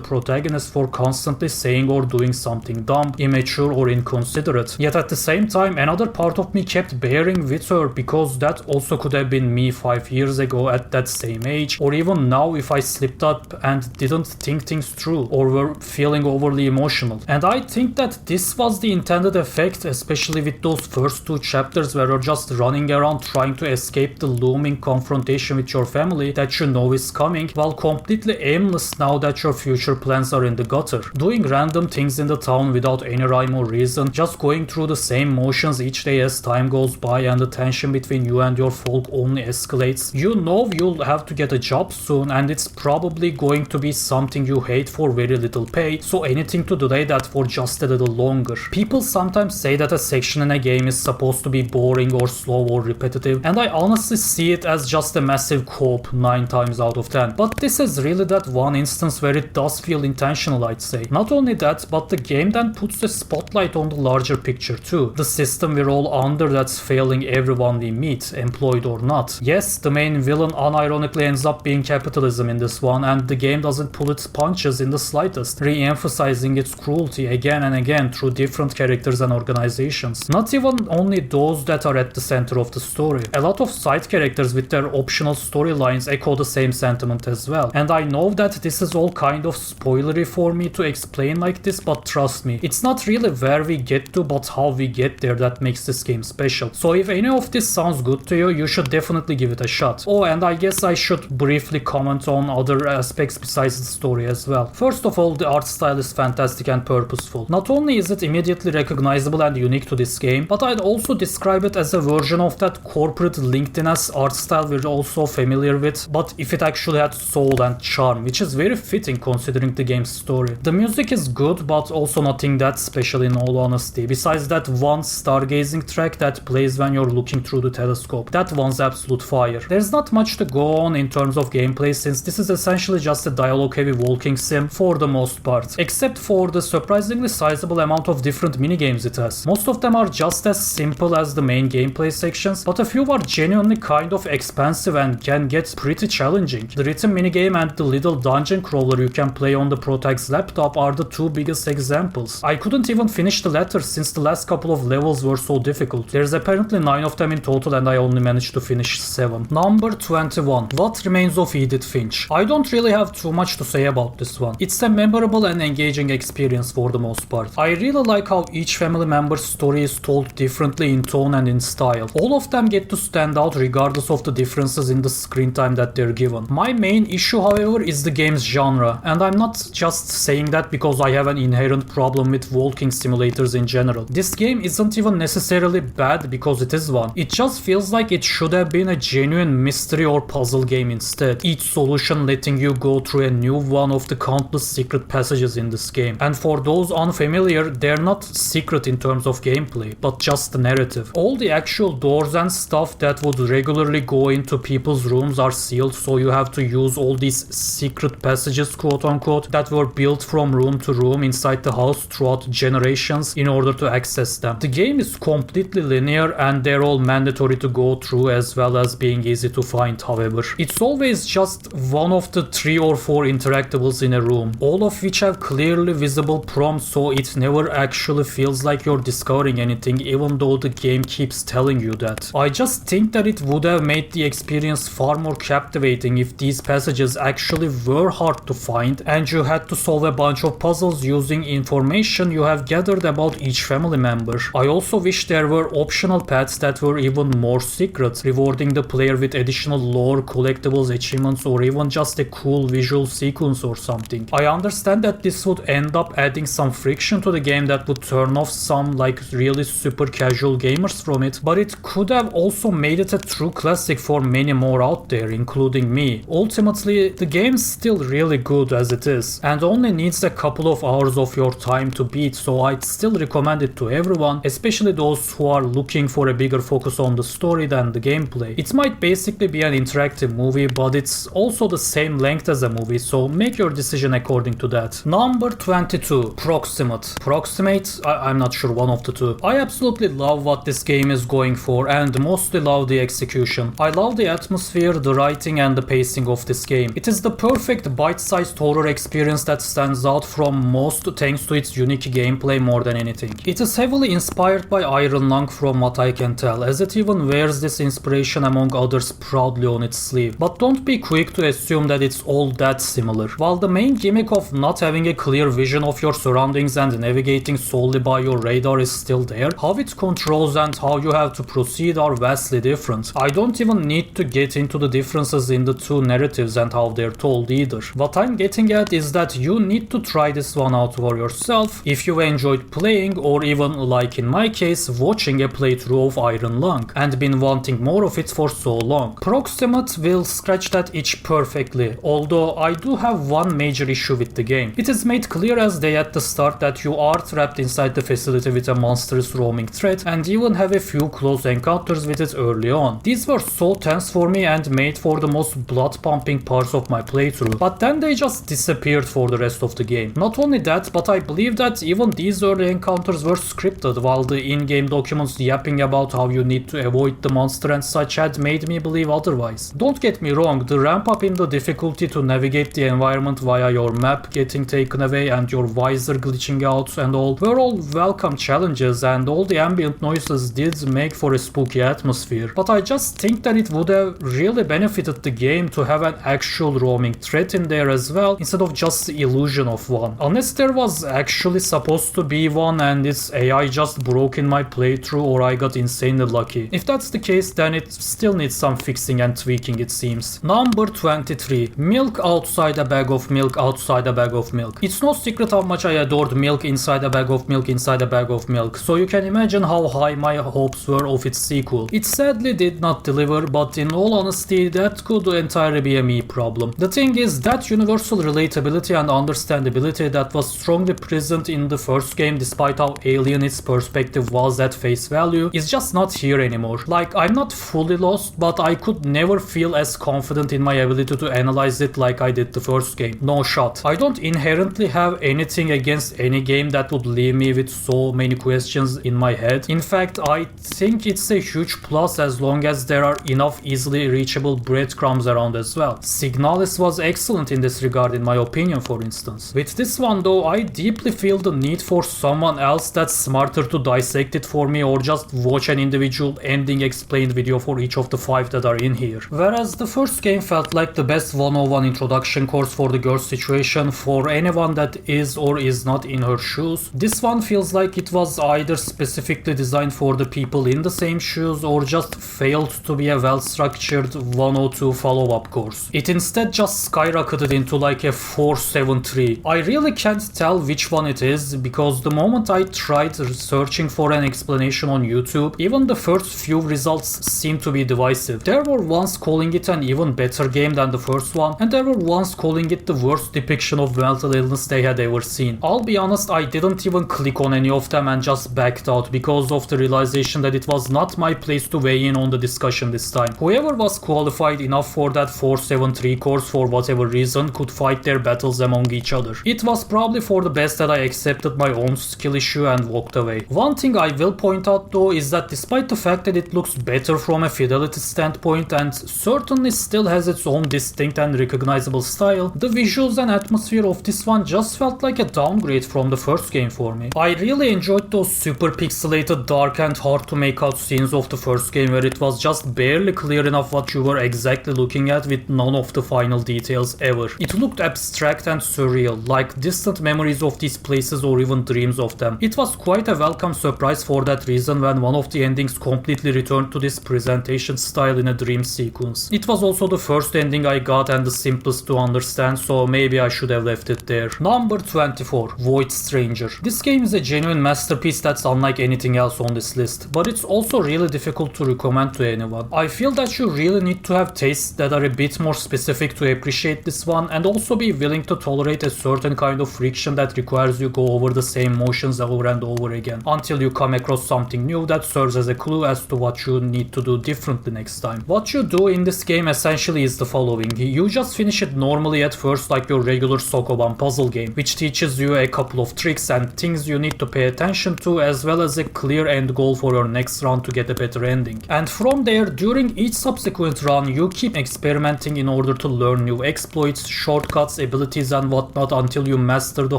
protagonist for constantly saying or doing something dumb, immature or inconsiderate. Yet at the same time, another part of me kept bearing with her because that also could have been me 5 years ago at that same age, or even now if I slipped up and didn't think things through or were feeling overly emotional. And I think that this was the intended effect, especially with those first 2 chapters where you're just running around trying to escape the looming confrontation with your family that you know is coming, while completely aimless now that your future plans are in the gutter. Doing random things in the town without any rhyme or reason, just going through the same motions each day as time goes by and the tension between you and your folk only escalates. You know you'll have to get a job soon and it's probably going to be something you hate for very little pay, so anything to delay that for just a little longer. People sometimes say that a section in a game is supposed to be boring or slow or repetitive, and I honestly see it as just a massive cope 9 times out of 10. But this is really that one instance where it does feel intentional, I'd say. Not only that, but the game then puts the spotlight on the larger picture too. The system we're all under that's failing everyone we meet, employed or not. Yes, the main villain unironically ends up being capitalism in this one, and the game doesn't pull its punches in the slightest, re-emphasizing its cruelty again and again through different characters and organizations. Not even only those that are at the center of the story. A lot of side characters with their optional storylines echo the same sentiment as well. And I know that this is all kind of spoilery for me to explain like this, but trust me, it's not really where we get to, but how we get there that makes this game special. So if any of this sounds good to you, you should definitely give it a shot. Oh, and I guess I should briefly comment on other aspects besides the story as well. First of all, the art style is fantastic and purposeful. Not only is it immediately recognizable and unique to this game, but I'd also describe it as a version of that corporate LinkedIn-esque art style we're also familiar with, but if it actually had soul and charm, which is very fitting considering the game's story. The music is good, but also nothing that special in all honesty, besides that one stargazing track that plays when you're looking through the telescope. That one's absolute fire. There's not much to go on in terms of gameplay since this is essentially just a dialogue-heavy walking sim for the most part, except for the surprisingly sizable amount of different minigames it has. Most of them are just as simple as the main gameplay sections, but a few are genuinely kind of expansive and can get pretty challenging. The rhythm minigame and the little dungeon crawler you can play on the protag's laptop are the 2 biggest examples. I couldn't even finish the latter since the last couple of levels were so difficult. There's apparently 9 of them in total and I only managed to finish 7. Number 21. What Remains of Edith Finch. I don't really have too much to say about this one. It's a memorable and engaging experience for the most part. I really like how each family member's story is told differently in tone and in style. All of them get to stand out regardless of the differences in the screen time that they're given. My main issue, however, is the game's genre, and I'm not just saying that because I have an inherent problem with walking simulators in general. This game isn't even necessarily bad because it is one. It just feels like it should have been a genuine mystery or puzzle game instead, each solution letting you go through a new one of the countless secret passages in this game. And for those unfamiliar, they're not secret in terms of gameplay, but just the narrative. All the actual doors and stuff that would regularly go into people's rooms are sealed, so you have to use all these secret passages, quote unquote, that were built from room to room inside the house throughout generations in order to access them. The game is completely linear and they're all mandatory to go through as well as being easy to find, however. It's always just one of the 3 or 4 interactables in a room, all of which have clearly visible prompts, so it never actually feels like you're discovering anything even though the game keeps telling you that. I just think that it would have made the experience far more captivating if these passages actually were hard to find and you had to solve a bunch of puzzles using information you have gathered about each family member. I also wish there were optional paths that were even more secret, rewarding the player with additional lore, collectibles, achievements, or even just a cool visual sequence or something. I understand that this would end up adding some friction to the game that would turn off some like really super casual gamers from it, but it could have also made it a true classic for many more out there, including me. Ultimately, the game's still really good as it is, and only needs a couple of hours of your time to beat, so I'd still recommend it to everyone, especially those who are looking for a bigger focus on the story than the gameplay. It might basically be an interactive movie, but it's also the same length as a movie, so make your decision according to that. that. Number 22, Proximate. Proximate? I'm not sure, one of the two. I absolutely love what this game is going for and mostly love the execution. I love the atmosphere, the writing and the pacing of this game. It is the perfect bite-sized horror experience that stands out from most thanks to its unique gameplay more than anything. It is heavily inspired by Iron Lung from what I can tell, as it even wears this inspiration among others proudly on its sleeve. But don't be quick to assume that it's all that similar. While the main gimmick of not having a clear vision of your surroundings and navigating solely by your radar is still there, how it controls and how you have to proceed are vastly different. I don't even need to get into the differences in the two narratives and how they're told either. What I'm getting at is that you need to try this one out for yourself if you enjoyed playing, or even, like in my case, watching a playthrough of Iron Lung and been wanting more of it for so long. Proximate will scratch that itch perfectly, although I do have one major issue with the game. It is made clear as day at the start that you are trapped inside the facility with a monstrous roaming threat, and even have a few close encounters with it early on. These were so tense for me and made for the most blood-pumping parts of my playthrough, but then they just disappeared for the rest of the game. Not only that, but I believe that even these early encounters were scripted, while the in-game documents yapping about how you need to avoid the monster and such had made me believe otherwise. Don't get me wrong, the ramp up in the difficulty to navigate the environment via your map getting taken away and your visor glitching out and all were all welcome challenges, and all the ambient noises did make for a spooky atmosphere, but I just think that it would have really benefited the game to have an actual roaming threat in there as well, instead of just the illusion of one. Unless there was actually supposed to be one and its AI just broke in my playthrough, or I got insanely lucky. If that's the case, then it still needs some fixing and tweaking, it seems. Number 23. Milk outside a bag of milk outside a bag of milk. It's no secret how much I adored milk inside a bag of milk inside a bag of milk, so you can imagine how high my hopes were of its sequel. It sadly did not deliver, but in all honesty, that could entirely be a me problem. The thing is, that universal relatability and understandability that was strongly present in the first game, despite how alien its perspective was at face value, is just not here anymore. Like, I'm not fully lost, but I could never feel as confident in my ability to analyze it like I did the first game. No shot. I don't inherently have anything against any game that would leave me with so many questions in my head. In fact, I think it's a huge plus as long as there are enough easily reachable breadcrumbs around as well. Signalis was excellent in this regard in my opinion, for instance. With this one though, I deeply feel the need for someone else that's smarter to dissect it for me, or just watch an individual ending explained video for each of the 5 that are in here. Whereas the first game felt like the best 101 introduction course for the girl situation for anyone that is or is not in her shoes, this one feels like it was either specifically designed for the people in the same shoes, or just failed to be a well-structured 102 follow-up course. It instead just skyrocketed into like a 473. I really can't tell which one it is, because the moment I tried searching for an explanation on YouTube, even the first few results seemed to be divisive. There were ones calling it an even better game than the first one, and there were ones calling it the worst depiction of mental illness they had ever seen. I'll be honest, I didn't even click on any of them and just backed out because of the realization that it was not my place to weigh in on the discussion this time. Whoever was qualified enough for that 473 course for whatever reason could fight their battles among each other. It was probably for the best that I accepted my own skill issue and walked away. One thing I will point out though is that despite the fact that it looks better from a fidelity standpoint and certainly still has its own distinct and recognizable style, the visuals and atmosphere of this one just felt like a downgrade from the first game for me. I really enjoyed those super pixelated, dark and hard to make out scenes of the first game where it was just barely clear enough what you were exactly looking at with none of the final details ever. It looked abstract and surreal, like distant memories of these places or even dreams of them. It was quite a welcome surprise for that reason when one of the endings completely returned to this presentation style in a dream sequence. It was also the first ending I got and the simplest to understand, so maybe I should have left it there. Number 24. Void Stranger. This game is a genuine masterpiece that's unlike anything else on this list, but it's also really difficult to recommend to anyone. I feel that you really need to have tastes that are a bit more specific to appreciate this one, and also be willing to tolerate a certain kind of friction that requires you go over the same motions over and over again, until you come across something new that serves as a clue as to what you need to do differently next time. What you do in this game essentially is the following. You just finish it normally at first like your regular Sokoban puzzle game, which teaches you a couple of tricks and things you need to pay attention to, as well as a clear end goal for your next run to get a better ending. And from there, during each subsequent run, you keep experimenting in order to learn new exploits, shortcuts, abilities and whatnot until you master the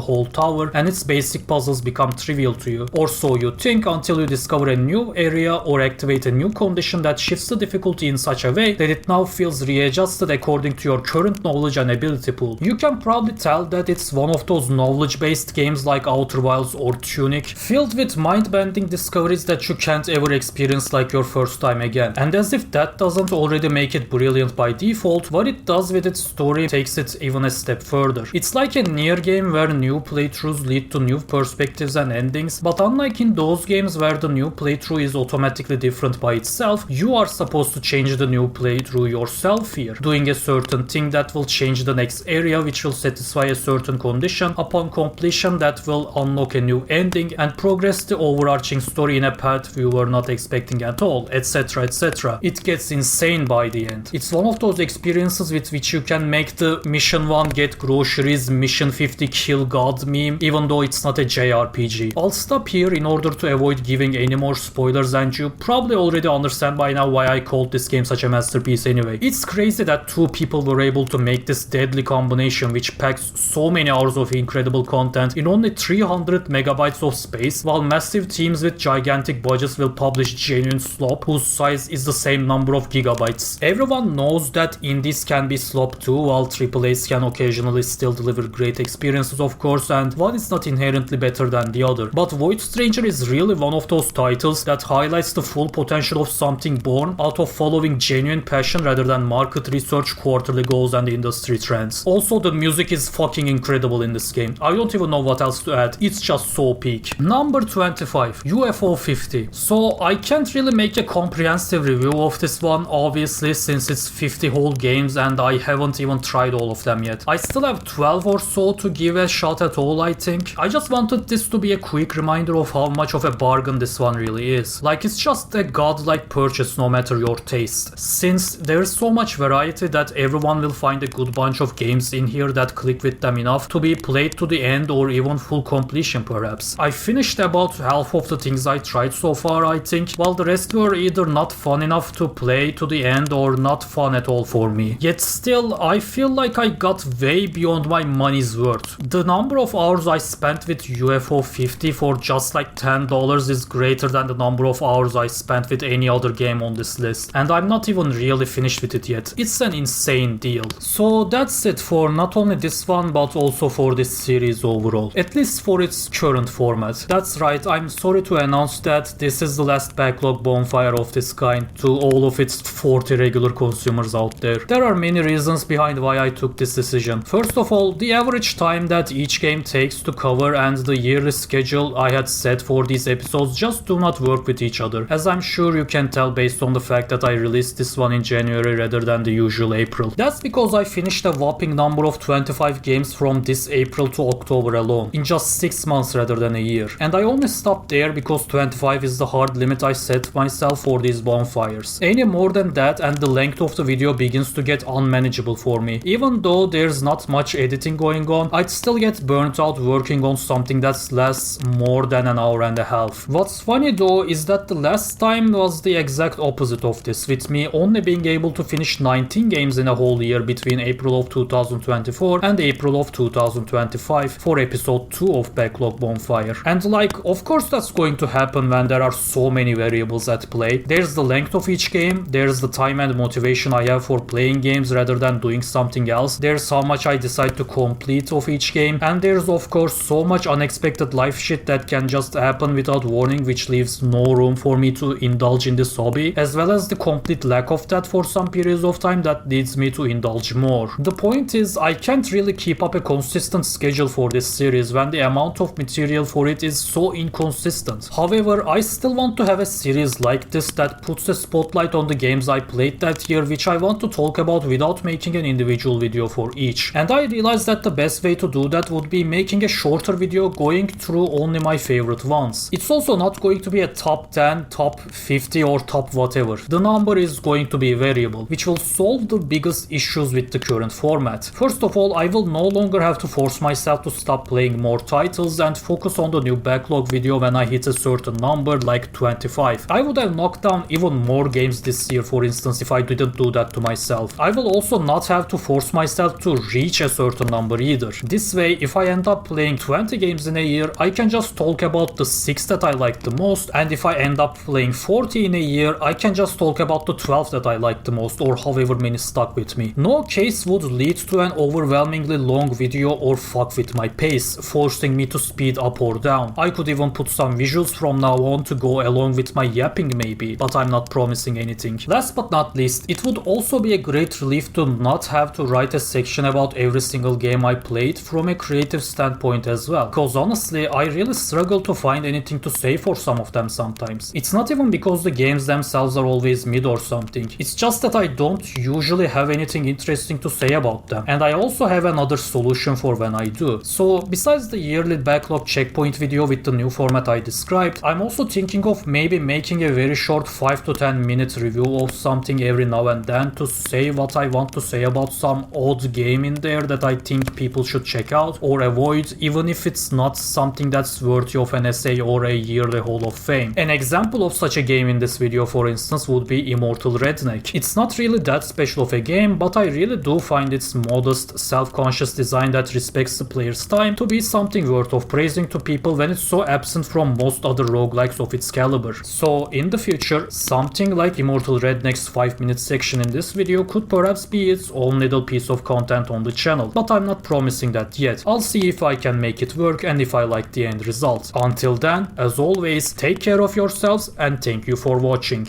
whole tower and its basic puzzles become trivial to you. Or so you think, until you discover a new area or activate a new condition that shifts the difficulty in such a way that it now feels readjusted according to your current knowledge and ability pool. You can probably tell that it's one of those knowledge-based games like Outer Wilds or Tunic, filled with mind-bending discoveries that you can't ever experience like your first time again. And as if that doesn't already make it brilliant by default, what it does with its story takes it even a step further. It's like a Nier game where new playthroughs lead to new perspectives and endings, but unlike in those games where the new playthrough is automatically different by itself, you are supposed to change the new playthrough yourself here, doing a certain thing that will change the next area which will satisfy a certain condition, upon completion that will unlock a new ending and progress the overarching story in a path you were not expecting at all, etc, etc. It gets insane by the end. It's one of those experiences with which you can make the mission 1 get groceries, mission 50 kill God meme, even though it's not a JRPG. I'll stop here in order to avoid giving any more spoilers, and you probably already understand by now why I called this game such a masterpiece anyway. It's crazy that two people were able to make this deadly combination which packs so many hours of incredible content in only 300 megabytes of space, while massive teams with gigantic budgets will publish genuine slop whose size is the same number of gigabytes. Everyone knows that indies can be slop too, while AAAs can occasionally still deliver great experiences of course, and one is not inherently better than the other. But Void Stranger is really one of those titles that highlights the full potential of something born out of following genuine passion rather than market research, quarterly goals and industry trends. Also, the music is fucking incredible in this game. I don't even know what else to add. It's just so peak. Number 25, UFO 50. So I can't really make a comprehensive review of this one obviously since it's 50 whole games and I haven't even tried all of them yet. I still have 12 or so to give a shot at all I think. I just wanted this to be a quick reminder of how much of a bargain this one really is. Like, it's just a godlike purchase no matter your taste. Since there's so much variety that everyone will find a good bunch of games in here that click with them enough to be played to the end or even full completion perhaps. I finished about half of the things I tried so far I think, while the rest were either not fun enough to play to the end or not fun at all for me. Yet still, I feel like I got way beyond my money's worth. The number of hours I spent with UFO 50 for just like $10 is greater than the number of hours I spent with any other game on this list, and I'm not even really finished with it yet. It's an insane deal. So that's it for not only this one but also for this series overall, at least for its current format. That's right, I'm sorry to announce that this is the last Backlog Bonfire of this kind to all of its 40 regular consumers out there. There are many reasons behind why I took this decision. First of all, the average time that each game takes to cover and the yearly schedule I had set for these episodes just do not work with each other, as I'm sure you can tell based on the fact that I released this one in January rather than the usual April. That's because I finished a whopping number of 25 games from this April to October alone, in just 6 months rather than a year. And I only stopped there because 25 is the hard limit I set myself for these bonfires. Any more than that and the length of the video begins to get unmanageable for me. Even though there's not much editing going on, I'd still get burnt out working on something that lasts more than an hour and a half. What's funny though is that the last time was the exact opposite of this, with me only being able to finish 19 games in a whole year between April of 2024 and April of 2025 for episode 2 of Backlog Bonfire. And like, of course that's going to happen when there are so many variables at play. There's the length of each game, there's the time and motivation I have for playing games rather than doing something else, there's how much I decide to complete of each game, and there's of course so much unexpected life shit that can just happen without warning, which leaves no room for me to indulge in this hobby, as well as the complete lack of that for some periods of time that leads me to indulge more. The point is, I can't really keep up a consistent schedule for this series when the amount of material for it is so inconsistent. However, I still want to have a series like this that puts a spotlight on the games I played that year, which I want to talk about without making an individual video for each. And I realized that the best way to do that would be making a shorter video going through only my favorite ones. It's also not going to be a top 10, top 50 or top whatever. The number is going to be variable, which will solve the biggest issues with the current format. First of all, I will no longer have to force myself to stop playing more titles and focus on the new backlog video when I hit a certain number like 25. I would have knocked down even more games this year, for instance, if I didn't do that to myself. I will also not have to force myself to reach a certain number either. This way, if I end up playing 20 games in a year, I can just talk about the 6 that I like the most, and if I end up playing 40 in a year, I can just talk about the 12 that I like the most, or however many stuck with me. No case would lead to an overwhelmingly long video or fuck with my pace, forcing me to speed up or down. I could even put some visuals from now on to go along with my yapping maybe, but I'm not promising anything. Last but not least, it would also be a great relief to not have to write a section about every single game I played from a creative standpoint as well, because honestly I really struggle to find anything to say for some of them sometimes. It's not even because the games themselves are always mid or something, it's just that I don't usually have anything interesting to say about them, and I also have another solution for when I do. So besides the yearly backlog checkpoint video with the new format I described, I'm also thinking of maybe making a very short 5 to 10 minute review of something every now and then to say what I want to say about some odd game in there that I think people should check out or avoid, even if it's not something that's worthy of an essay or a yearly Hall of Fame. An example of such a game in this video, for instance, would be Immortal Redneck. It's not really that special of a game, but I really do find its modest, self-conscious design that respects the player's time to be something worth of praising to people when it's so absent from most other roguelikes of its caliber. So in the future, something like Immortal Redneck's 5-minute section in this video could perhaps be its own little piece of content on the channel, but I'm not promising that yet. I'll see if I can make it work and if I like the end result. Until then, as always, take care of yourselves and thank you for watching.